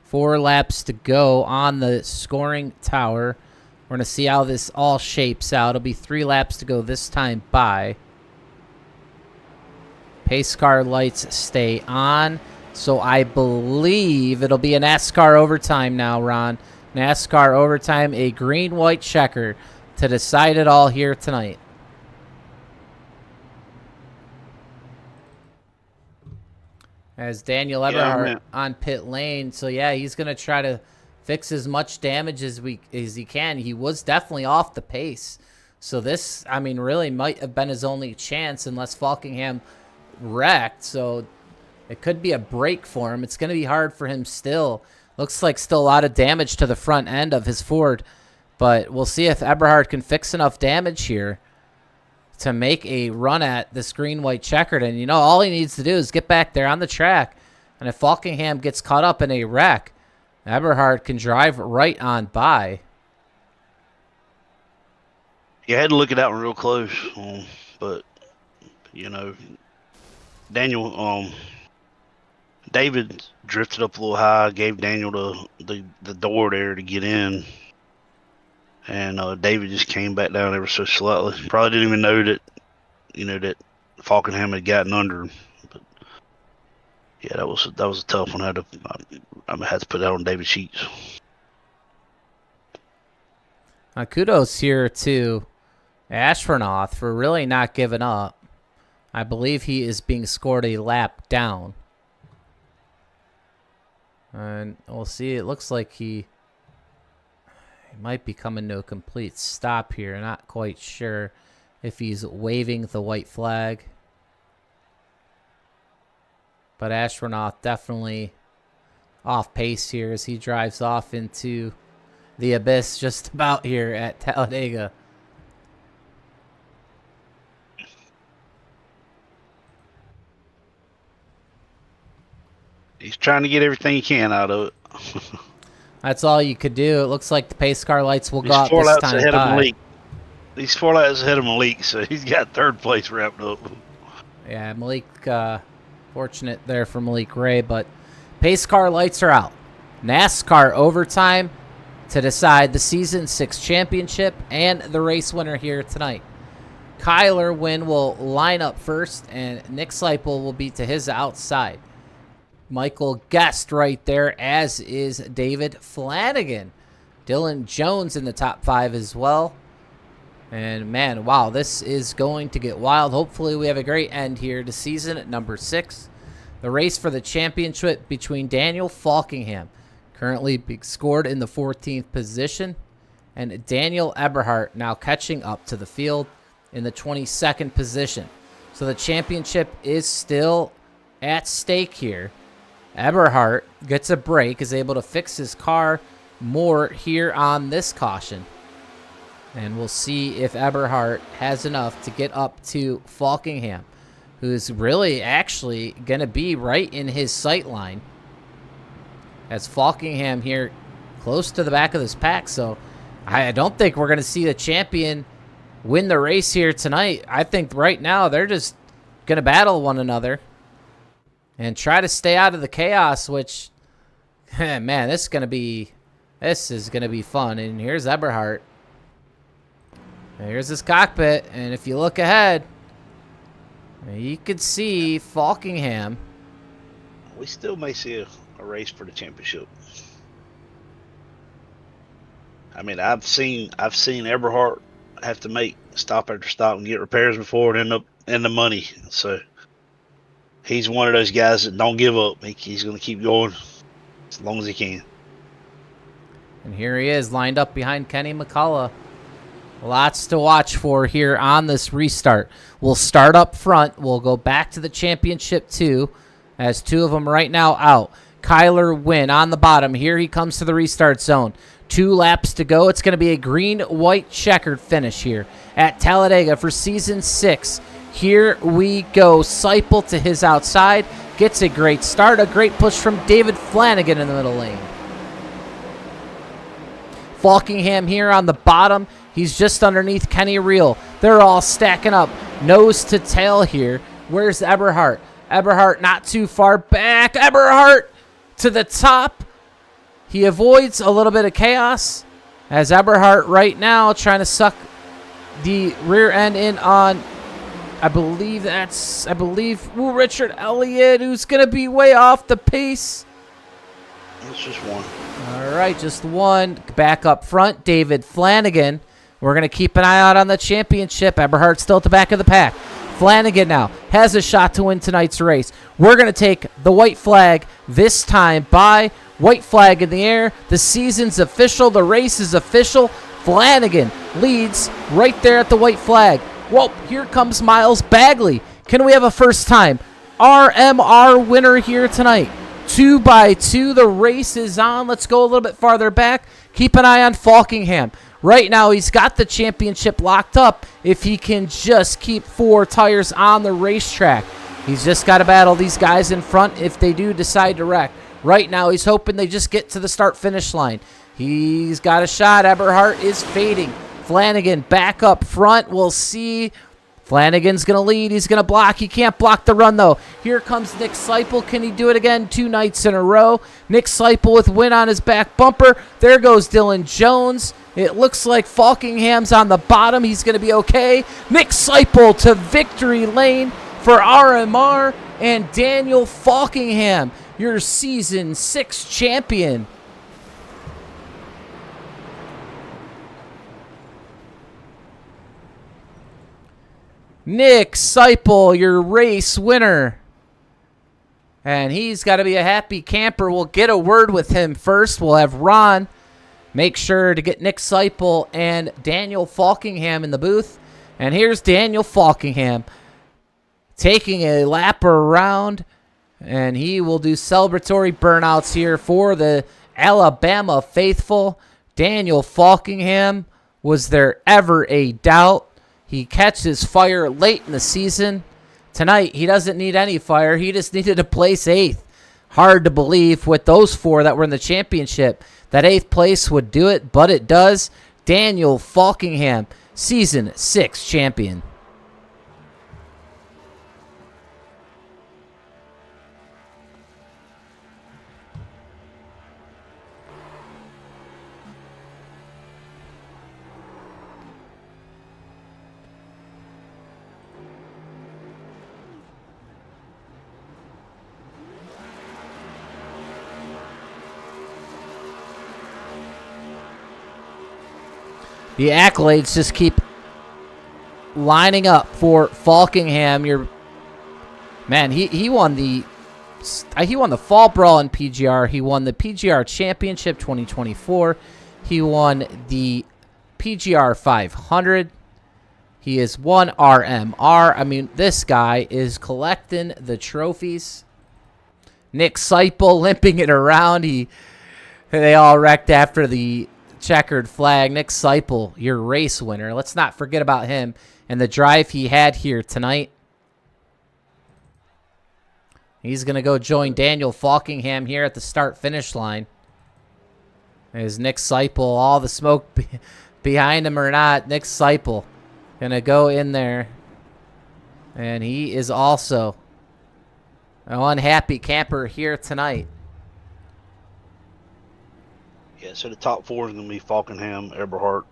4 laps to go on the scoring tower. We're going to see how this all shapes out. It'll be 3 laps to go this time by. Pace car lights stay on. So I believe it'll be a NASCAR overtime now, Ron. NASCAR overtime, a green-white checker to decide it all here tonight. As Daniel Eberhardt on pit lane. So, yeah, he's going to try to fix as much damage as he can. He was definitely off the pace. So this, I mean, really might have been his only chance unless Faulkingham wrecked. So it could be a break for him. It's going to be hard for him still. Looks like still a lot of damage to the front end of his Ford. But we'll see if Eberhardt can fix enough damage here to make a run at this green-white checkered. And, you know, all he needs to do is get back there on the track. And if Faulkingham gets caught up in a wreck, Eberhardt can drive right on by. You had to look at that one real close. But, you know, David drifted up a little high, gave Daniel the door there to get in. And David just came back down ever so slightly. Probably didn't even know that, you know, that Faulkingham had gotten under him. But yeah, that was a tough one. I had to put that on David Sheets. Kudos here to Aswarnauth for really not giving up. I believe he is being scored a lap down. And we'll see. It looks like he might be coming to a complete stop here. Not quite sure if he's waving the white flag. But Aswarnauth definitely off pace here as he drives off into the abyss just about here at Talladega. He's trying to get everything he can out of it. That's all you could do. It looks like the pace car lights will go out this time ahead by. of Malik. These 4 laps ahead of Malik, so he's got 3rd place wrapped up. Yeah, Malik, fortunate there for Malik Ray, but pace car lights are out. NASCAR overtime to decide the Season 6 championship and the race winner here tonight. Kyler Wynn will line up first, and Nick Seipel will be to his outside. Michael Guest right there, as is David Flanagan. Dylan Jones in the top 5 as well. And, man, wow, this is going to get wild. Hopefully we have a great end here to season at number 6. The race for the championship between Daniel Faulkingham, currently being scored in the 14th position, and Daniel Eberhardt now catching up to the field in the 22nd position. So the championship is still at stake here. Eberhardt gets a break, is able to fix his car more here on this caution. And we'll see if Eberhardt has enough to get up to Faulkingham, who's really actually going to be right in his sight line. As Faulkingham here close to the back of this pack. So I don't think we're going to see the champion win the race here tonight. I think right now they're just going to battle one another and try to stay out of the chaos, which, man, this is going to be fun. And here's Eberhardt. Here's his cockpit, and if you look ahead, you could see Faulkingham. We still may see a race for the championship. I mean, I've seen Eberhardt have to make stop after stop and get repairs before it end up in the money. So he's one of those guys that don't give up. He's going to keep going as long as he can. And here he is, lined up behind Kenny McCullough. Lots to watch for here on this restart. We'll start up front. We'll go back to the championship 2, as 2 of them right now out. Kyler Wynn on the bottom. Here he comes to the restart zone. 2 laps to go. It's going to be a green-white checkered finish here at Talladega for Season 6. Here we go. Seipel to his outside. Gets a great start. A great push from David Flanagan in the middle lane. Faulkingham here on the bottom. He's just underneath Kenny Reel. They're all stacking up. Nose to tail here. Where's Eberhardt? Eberhardt not too far back. Eberhardt to the top. He avoids a little bit of chaos, as Eberhardt right now trying to suck the rear end in on, I believe, Richard Elliott, who's going to be way off the pace. It's just one. All right, just one. Back up front, David Flanagan. We're going to keep an eye out on the championship. Eberhardt still at the back of the pack. Flanagan now has a shot to win tonight's race. We're going to take the white flag this time by white flag in the air. The season's official. The race is official. Flanagan leads right there at the white flag. Whoa, here comes Miles Bagley. Can we have a first time RMR winner here tonight? 2 by 2. The race is on. Let's go a little bit farther back. Keep an eye on Faulkingham. Right now, he's got the championship locked up if he can just keep 4 tires on the racetrack. He's just got to battle these guys in front if they do decide to wreck. Right now, he's hoping they just get to the start-finish line. He's got a shot. Eberhardt is fading. Flanagan back up front. We'll see. Flanagan's going to lead. He's going to block. He can't block the run, though. Here comes Nick Seipel. Can he do it again? 2 nights in a row. Nick Seipel with win on his back bumper. There goes Dylan Jones. It looks like Faulkingham's on the bottom. He's going to be okay. Nick Seipel to victory lane for RMR, and Daniel Faulkingham, your Season 6 champion. Nick Seipel, your race winner. And he's got to be a happy camper. We'll get a word with him first. We'll have Ron make sure to get Nick Seipel and Daniel Faulkingham in the booth. And here's Daniel Faulkingham taking a lap around. And he will do celebratory burnouts here for the Alabama faithful. Daniel Faulkingham, was there ever a doubt? He catches fire late in the season. Tonight, he doesn't need any fire. He just needed to place 8th. Hard to believe with those 4 that were in the championship that 8th place would do it, but it does. Daniel Faulkingham, Season 6 champion. The accolades just keep lining up for Faulkingham. He won the fall brawl in PGR. He won the PGR Championship 2024. He won the PGR 500. He has won RMR. I mean, this guy is collecting the trophies. Nick Seipel limping it around. They all wrecked after the checkered flag. Nick Seipel, your race winner. Let's not forget about him and the drive he had here tonight. He's going to go join Daniel Faulkingham here at the start-finish line. There's Nick Seipel. All the smoke behind him or not, Nick Seipel going to go in there. And he is also an unhappy camper here tonight. Yeah, so the top 4 is going to be Faulkingham, Eberhardt,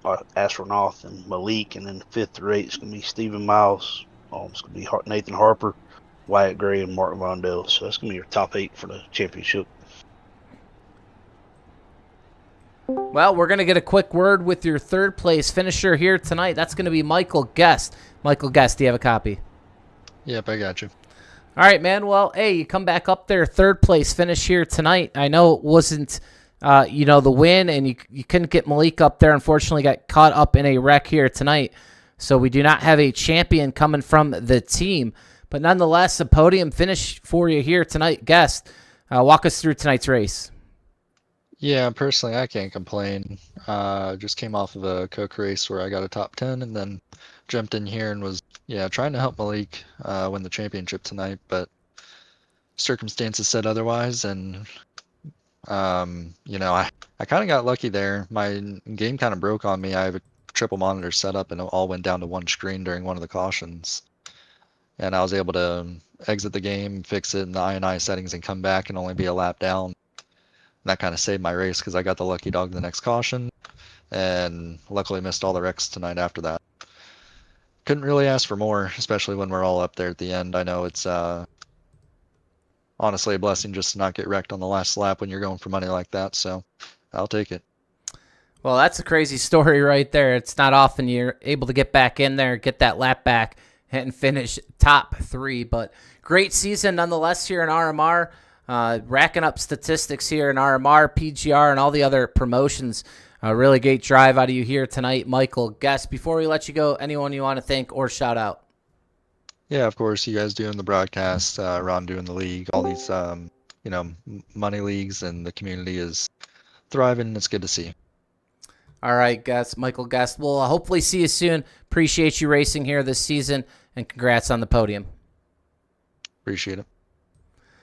Aswarnauth, and Malik. And then the 5th through 8th is going to be Stephen Miles. It's going to be Nathan Harper, Wyatt Gray, and Mark Vondell. So that's going to be your top 8 for the championship. Well, we're going to get a quick word with your 3rd place finisher here tonight. That's going to be Michael Guest. Michael Guest, do you have a copy? Yep, I got you. All right, man. Well, hey, you come back up there, 3rd place finish here tonight. I know it wasn't, the win, and you couldn't get Malik up there. Unfortunately, got caught up in a wreck here tonight. So we do not have a champion coming from the team. But nonetheless, a podium finish for you here tonight. Guest, walk us through tonight's race. Yeah, personally, I can't complain. Just came off of a Coke race where I got a top 10 and then jumped in here and was, trying to help Malik win the championship tonight, but circumstances said otherwise. And, I kind of got lucky there. My game kind of broke on me. I have a triple monitor set up and it all went down to one screen during one of the cautions. And I was able to exit the game, fix it in the INI settings, and come back and only be a lap down. That kind of saved my race because I got the lucky dog the next caution, and luckily missed all the wrecks tonight after that. Couldn't really ask for more, especially when we're all up there at the end. I know it's honestly a blessing just to not get wrecked on the last lap when you're going for money like that, so I'll take it. Well, that's a crazy story right there. It's not often you're able to get back in there, get that lap back, and finish top 3, but great season nonetheless here in RMR. Racking up statistics here in RMR, PGR, and all the other promotions. A really great drive out of you here tonight, Michael Guest. Before we let you go, anyone you want to thank or shout out? Yeah, of course, you guys doing the broadcast, Ron doing the league, all these, money leagues, and the community is thriving. It's good to see. All right, Guest, Michael Guest. We'll hopefully see you soon. Appreciate you racing here this season, and congrats on the podium. Appreciate it.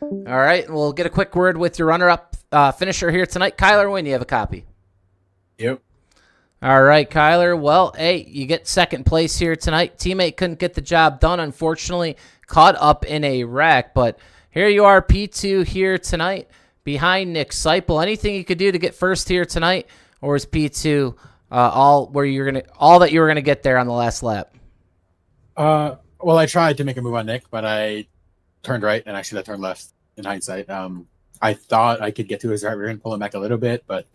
All right, we'll get a quick word with your runner-up finisher here tonight. Kyler Wynn, you have a copy? Yep. All right, Kyler. Well, hey, you get 2nd place here tonight. Teammate couldn't get the job done, unfortunately. Caught up in a wreck, but here you are, P2 here tonight, behind Nick Seipel. Anything you could do to get first here tonight, or is P2 all that you were gonna get there on the last lap? Well, I tried to make a move on Nick, but I turned right and actually that turned left in hindsight. I thought I could get to his driver and pull him back a little bit, but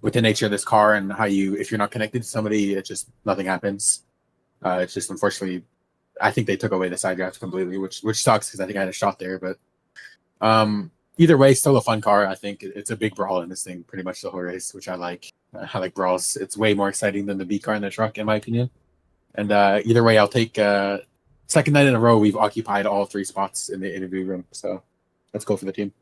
with the nature of this car and if you're not connected to somebody, it just, nothing happens. It's just, unfortunately, I think they took away the side drafts completely, which sucks because I think I had a shot there, but either way, still a fun car. I think it's a big brawl in this thing, pretty much the whole race, which I like. I like brawls. It's way more exciting than the B car in the truck, in my opinion. And either way, I'll take 2nd night in a row, we've occupied all 3 spots in the interview room. So let's go for the team.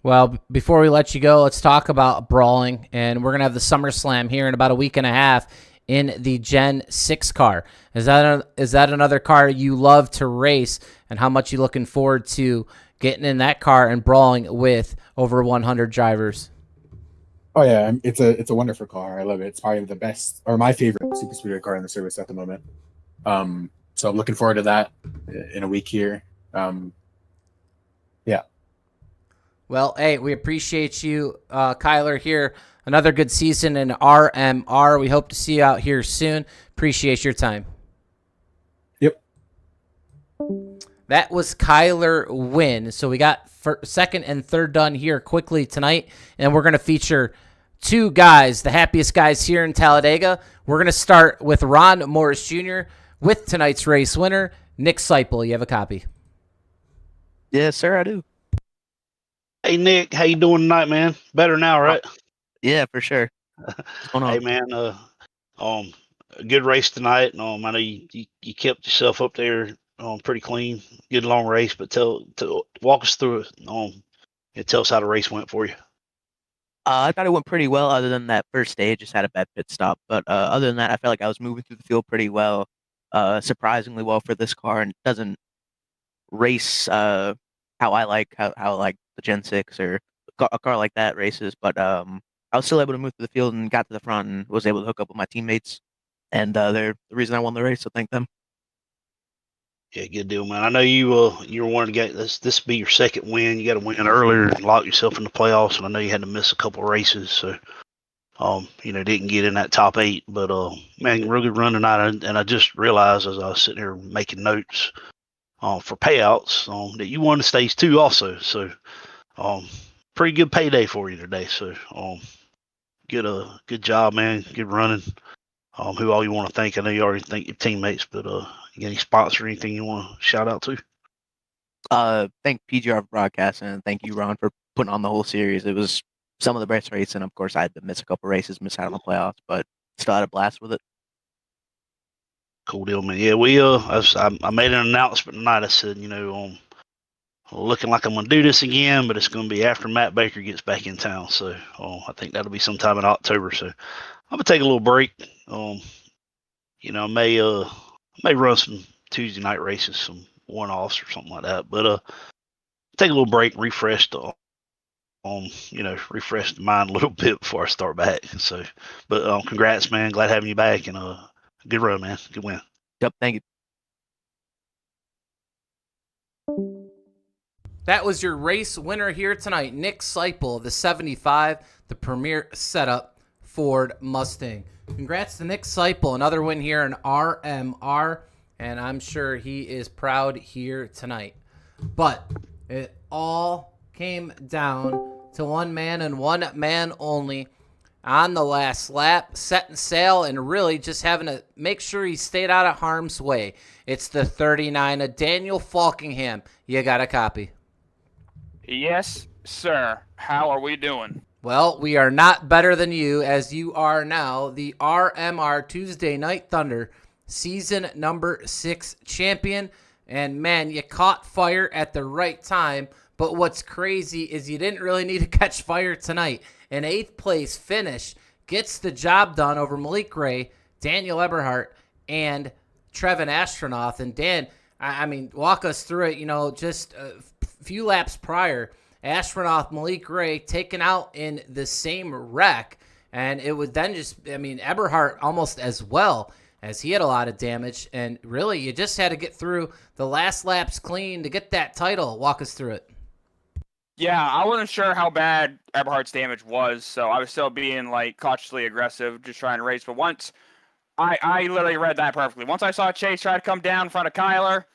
Well, before we let you go, let's talk about brawling. And we're going to have the SummerSlam here in about a week and a half in the Gen 6 car. Is that another car you love to race? And how much you looking forward to getting in that car and brawling with over 100 drivers? Oh, yeah. It's a wonderful car. I love it. It's probably the best, or my favorite super speedway car in the service at the moment. So I'm looking forward to that in a week here. Yeah. Well, hey, we appreciate you, Kyler, here. Another good season in RMR. We hope to see you out here soon. Appreciate your time. Yep. That was Kyler Wynn. So we got 2nd and 3rd done here quickly tonight, and we're going to feature two guys, the happiest guys here in Talladega. We're going to start with Ron Morris Jr. with tonight's race winner, Nick Seipel. You have a copy? Yes, sir, I do. Hey, Nick, how you doing tonight, man? Better now, right? Yeah, for sure. What's going on? Hey, man, a good race tonight. I know you kept yourself up there pretty clean. Good long race, but walk us through it. And tell us how the race went for you. I thought it went pretty well other than that first stage. Just had a bad pit stop. But other than that, I felt like I was moving through the field pretty well, surprisingly well for this car, and it doesn't race how I like the Gen 6 or a car like that races. But I was still able to move through the field and got to the front and was able to hook up with my teammates. And they're the reason I won the race, so thank them. Yeah, good deal, man. I know you were wanting to get this be your second win. You got to win earlier and lock yourself in the playoffs. And I know you had to miss a couple of races, so didn't get in that top 8. But man, real good run tonight. And I just realized as I was sitting here making notes for payouts that you won the stage 2 also. So pretty good payday for you today. So good job, man. Good running. Who all you want to thank? I know you already thank your teammates, but you got any sponsor or anything you want to shout out to? Thank PGR for broadcasting, and thank you, Ron, for putting on the whole series. It was some of the best races, and of course, I had to miss a couple races, miss out on the playoffs, but still had a blast with it. Cool deal, man. Yeah, I made an announcement tonight. I said, looking like I'm going to do this again, but it's going to be after Matt Baker gets back in town. So I think that'll be sometime in October. So I'm going to take a little break. I may run some Tuesday night races, some one-offs or something like that. But take a little break, refresh the mind a little bit before I start back. So, but congrats, man. Glad having you back, and good run, man. Good win. Yep, thank you. That was your race winner here tonight, Nick Seipel of the 75, the premier setup Ford Mustang. Congrats to Nick Seipel, another win here in RMR, and I'm sure he is proud here tonight. But it all came down to one man and one man only on the last lap, setting sail and really just having to make sure he stayed out of harm's way. It's the 39 of Daniel Faulkingham. You got a copy? Yes, sir. How are we doing? Well, we are not better than you, as you are now the RMR Tuesday Night Thunder season number 6 champion. And man, you caught fire at the right time. But what's crazy is you didn't really need to catch fire tonight. An 8th place finish gets the job done over Malik Ray, Daniel Eberhardt, and Trevin Aswarnauth. And Dan, I mean, walk us through it. Just a few laps prior, Aswarnauth, Malik Ray taken out in the same wreck. And it was then Eberhardt almost as well, as he had a lot of damage. And really, you just had to get through the last laps clean to get that title. Walk us through it. Yeah, I wasn't sure how bad Eberhardt's damage was, so I was still being cautiously aggressive, just trying to race. But once I literally read that perfectly. Once I saw Chase try to come down in front of Kyler,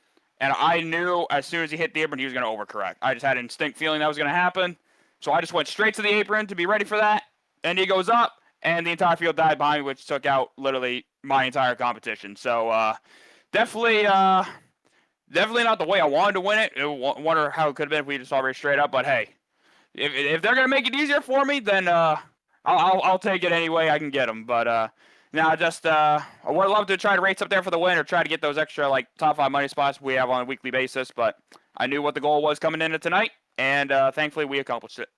and I knew as soon as he hit the apron, he was going to overcorrect. I just had an instinct feeling that was going to happen, so I just went straight to the apron to be ready for that. And he goes up, and the entire field died behind me, which took out literally my entire competition. So definitely not the way I wanted to win it. I wonder how it could have been if we just all raced straight up. But hey, if they're gonna make it easier for me, then I'll take it any way I can get them. But I would love to try to race up there for the win or try to get those extra top 5 money spots we have on a weekly basis. But I knew what the goal was coming into tonight, and thankfully we accomplished it.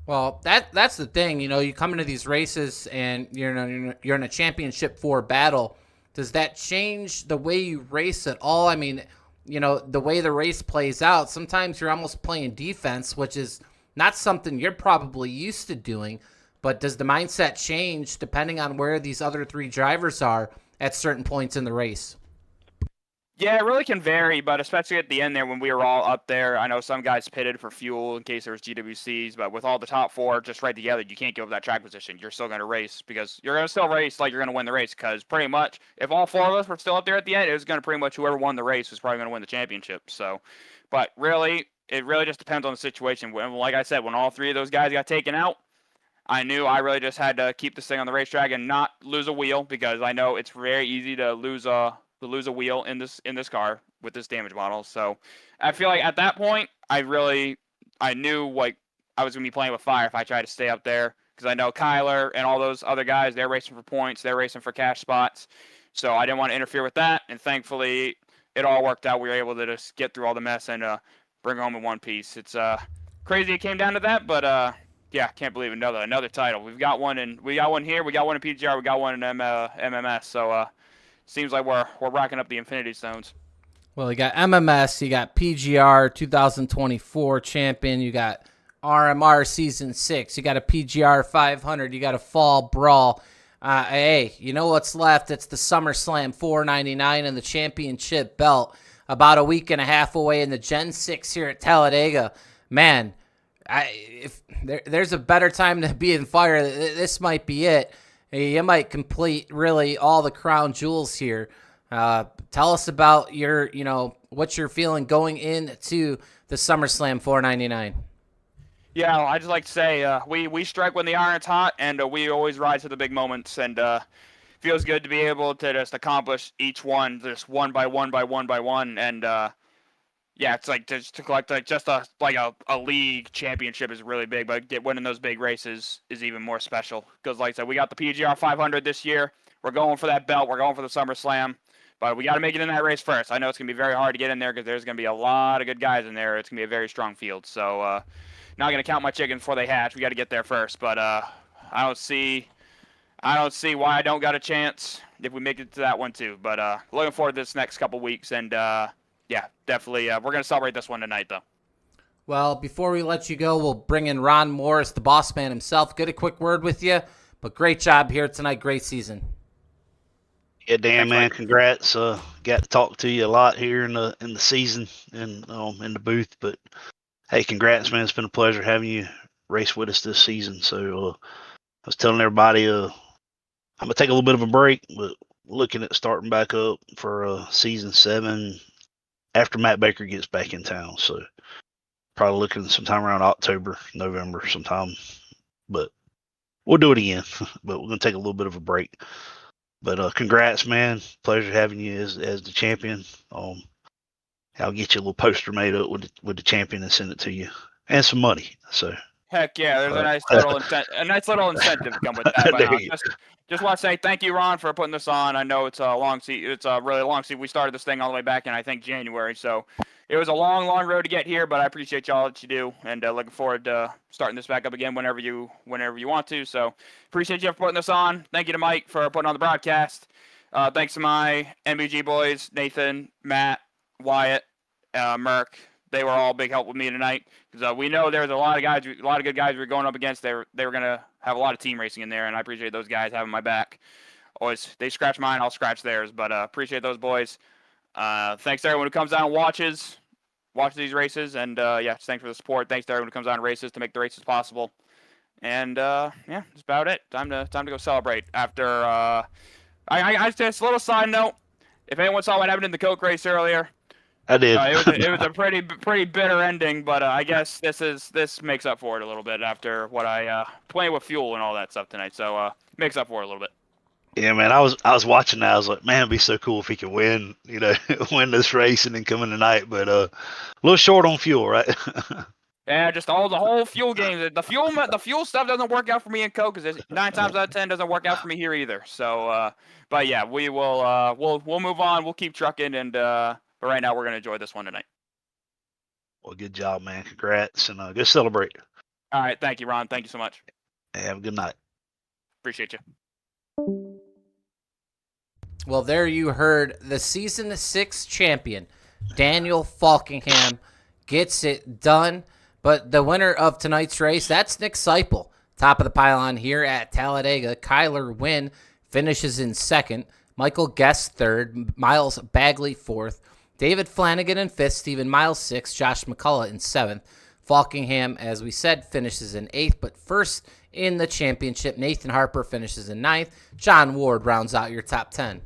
Well, that's the thing. You come into these races and you're in a championship 4 battle. Does that change the way you race at all? I mean, the way the race plays out, sometimes you're almost playing defense, which is not something you're probably used to doing. But does the mindset change depending on where these other 3 drivers are at certain points in the race? Yeah, it really can vary, but especially at the end there when we were all up there, I know some guys pitted for fuel in case there was GWCs, but with all the top 4 just right together, you can't give up that track position. You're still going to race because you're going to still race like you're going to win the race because pretty much if all 4 of us were still up there at the end, it was going to pretty much whoever won the race was probably going to win the championship. So, but really, it really just depends on the situation. Like I said, when all 3 of those guys got taken out, I knew I really just had to keep this thing on the racetrack and not lose a wheel, because I know it's very easy to lose a wheel in this car with this damage model. So I feel like at that point, I knew like I was gonna be playing with fire if I tried to stay up there, because I know Kyler and all those other guys, they're racing for points, they're racing for cash spots. So I didn't want to interfere with that, and thankfully it all worked out. We were able to just get through all the mess and bring home in one piece. It's crazy it came down to that, but yeah, can't believe another title. We got one here, we got one in PGR, we got one in MMS. So seems like we're racking up the Infinity Stones. Well, you got MMS, you got PGR 2024 champion, you got RMR Season 6, you got a PGR 500, you got a Fall Brawl. Hey, you know what's left? It's the SummerSlam 499 and the championship belt. About a week and a half away in the Gen 6 here at Talladega. Man, if there's a better time to be in fire, this might be it. You might complete really all the crown jewels here. Tell us about what you're feeling going into the SummerSlam 499. Yeah, I'd just like to say we strike when the iron's hot, and we always rise to the big moments, and feels good to be able to just accomplish each one just one by one by one by one, and yeah, it's like to collect a league championship is really big, but winning those big races is even more special, because like I said, we got the PGR 500 this year. We're going for that belt. We're going for the SummerSlam. But we got to make it in that race first. I know it's going to be very hard to get in there because there's going to be a lot of good guys in there. It's going to be a very strong field. So not going to count my chickens before they hatch. We got to get there first. But I don't see why I don't got a chance if we make it to that one too. But looking forward to this next couple weeks. And yeah, definitely we're going to celebrate this one tonight though. Well, before we let you go, we'll bring in Ron Morris, the boss man himself. Get a quick word with you. But great job here tonight. Great season. Yeah, Dan, man, congrats. Got to talk to you a lot here in the season and in the booth. But hey, congrats, man. It's been a pleasure having you race with us this season. So I was telling everybody I'm gonna take a little bit of a break, but looking at starting back up for season 7 after Matt Baker gets back in town. So probably looking sometime around October, November, sometime. But we'll do it again. But we're gonna take a little bit of a break. But congrats, man. Pleasure having you as the champion. I'll get you a little poster made up with the champion and send it to you, and some money. So heck yeah, there's a nice little incentive to come with that. Just want to say thank you, Ron, for putting this on. I know it's a long season. It's a really long season. We started this thing all the way back in I think January, so it was a long road to get here. But I appreciate y'all that you do, and looking forward to starting this back up again whenever you want to. So appreciate you for putting this on. Thank you to Mike for putting on the broadcast. Thanks to my MBG boys, Nathan, Matt, Wyatt, Merck. They were all big help with me tonight, because we know there's a lot of good guys we were going up against. They were going to have a lot of team racing in there, and I appreciate those guys having my back. Always, they scratch mine, I'll scratch theirs, but appreciate those boys. Thanks to everyone who comes down and watches these races, and yeah, thanks for the support. Thanks to everyone who comes down and races to make the races possible. And yeah, that's about it. Time to go celebrate. After I just a little side note. If anyone saw what happened in the Coke race earlier, I did. It was a pretty bitter ending, but I guess this makes up for it a little bit after what I playing with fuel and all that stuff tonight. So makes up for it a little bit. Yeah, man. I was watching that. I was like, man, it'd be so cool if he could win. Win this race and then come in tonight. But a little short on fuel, right? Yeah, just the whole fuel game. The fuel stuff doesn't work out for me in Coke, because 9 times out of 10 doesn't work out for me here either. So, but yeah, we will we'll move on. We'll keep trucking, and but right now we're gonna enjoy this one tonight. Well, good job, man. Congrats, and go celebrate. All right, thank you, Ron. Thank you so much. Hey, have a good night. Appreciate you. Well, there you heard the Season 6 champion, Daniel Faulkingham, gets it done. But the winner of tonight's race, that's Nick Seipel. Top of the pylon here at Talladega. Kyler Wynn finishes in second. Michael Guest third. Miles Bagley fourth. David Flanagan in fifth. Stephen Miles sixth. Josh McCullough in seventh. Faulkingham, as we said, finishes in eighth. But first in the championship, Nathan Harper finishes in ninth. John Ward rounds out your top 10.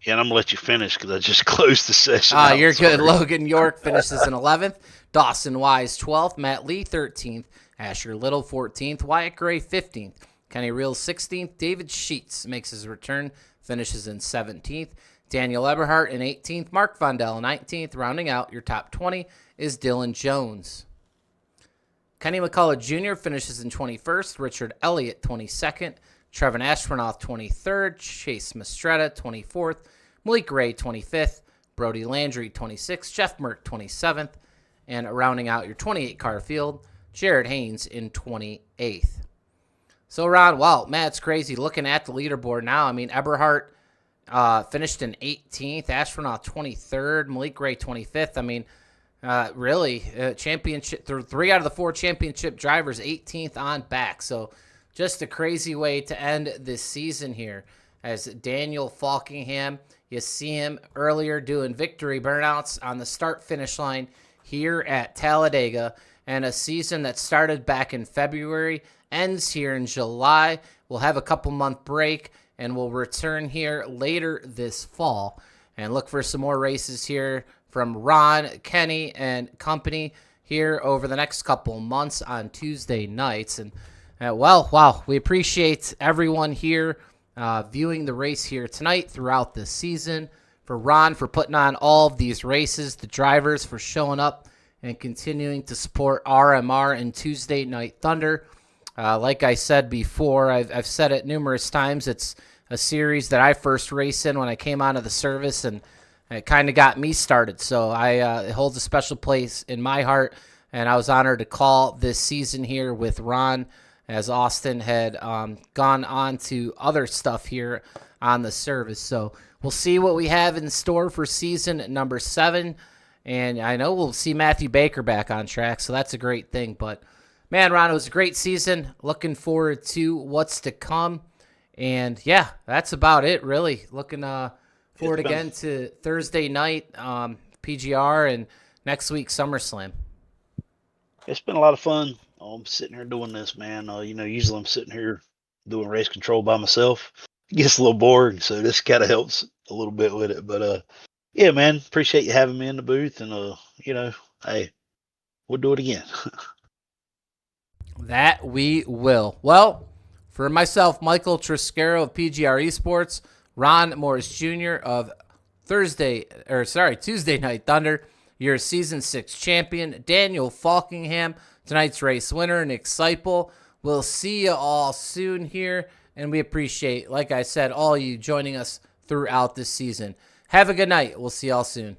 Yeah, and I'm going to let you finish because I just closed the session. You're good. Logan York finishes in 11th. Dawson Wise 12th. Matt Lee 13th. Asher Little, 14th. Wyatt Gray, 15th. Kenny Reels, 16th. David Sheets makes his return, finishes in 17th. Daniel Eberhardt in 18th. Mark Vondell, 19th. Rounding out your top 20 is Dylan Jones. Kenny McCullough Jr. finishes in 21st. Richard Elliott, 22nd. Trevin Aswarnauth, 23rd. Chase Mastretta, 24th. Malik Ray, 25th. Brody Landry, 26th. Jeff Merck, 27th. And rounding out your 28-car field, Jared Haynes in 28th. So, Ron, wow, man, it's crazy looking at the leaderboard now. I mean, Eberhardt finished in 18th, Astronaut 23rd, Malik Ray 25th. I mean, really, championship, 3 out of the 4 championship drivers, 18th on back. So, just a crazy way to end this season here. As Daniel Faulkingham, you see him earlier doing victory burnouts on the start-finish line here at Talladega, and a season that started back in February ends here in July. We'll have a couple-month break, and we'll return here later this fall and look for some more races here from Ron, Kenny, and company here over the next couple months on Tuesday nights. And, wow, we appreciate everyone here viewing the race here tonight throughout the season. For Ron for putting on all of these races, the drivers for showing up and continuing to support RMR and Tuesday Night Thunder. Like I said before, I've said it numerous times, it's a series that I first raced in when I came onto the service, and it kind of got me started. So it holds a special place in my heart, and I was honored to call this season here with Ron, as Austin had gone on to other stuff here on the service. So we'll see what we have in store for season number 7. And I know we'll see Matthew Baker back on track, so that's a great thing. But, man, Ron, it was a great season. Looking forward to what's to come. And, yeah, that's about it, really. Looking forward again to Thursday night PGR and next week SummerSlam. It's been a lot of fun. I'm sitting here doing this, man. Usually I'm sitting here doing race control by myself. It gets a little boring, so this kind of helps a little bit with it. But, yeah, man, appreciate you having me in the booth. And, hey, we'll do it again. That we will. Well, for myself, Michael Triscaro of PGR eSports, Ron Morris Jr. of Tuesday Night Thunder, your Season 6 champion, Daniel Faulkingham, tonight's race winner, Nick Seipel. We'll see you all soon here, and we appreciate, like I said, all you joining us throughout this season. Have a good night. We'll see y'all soon.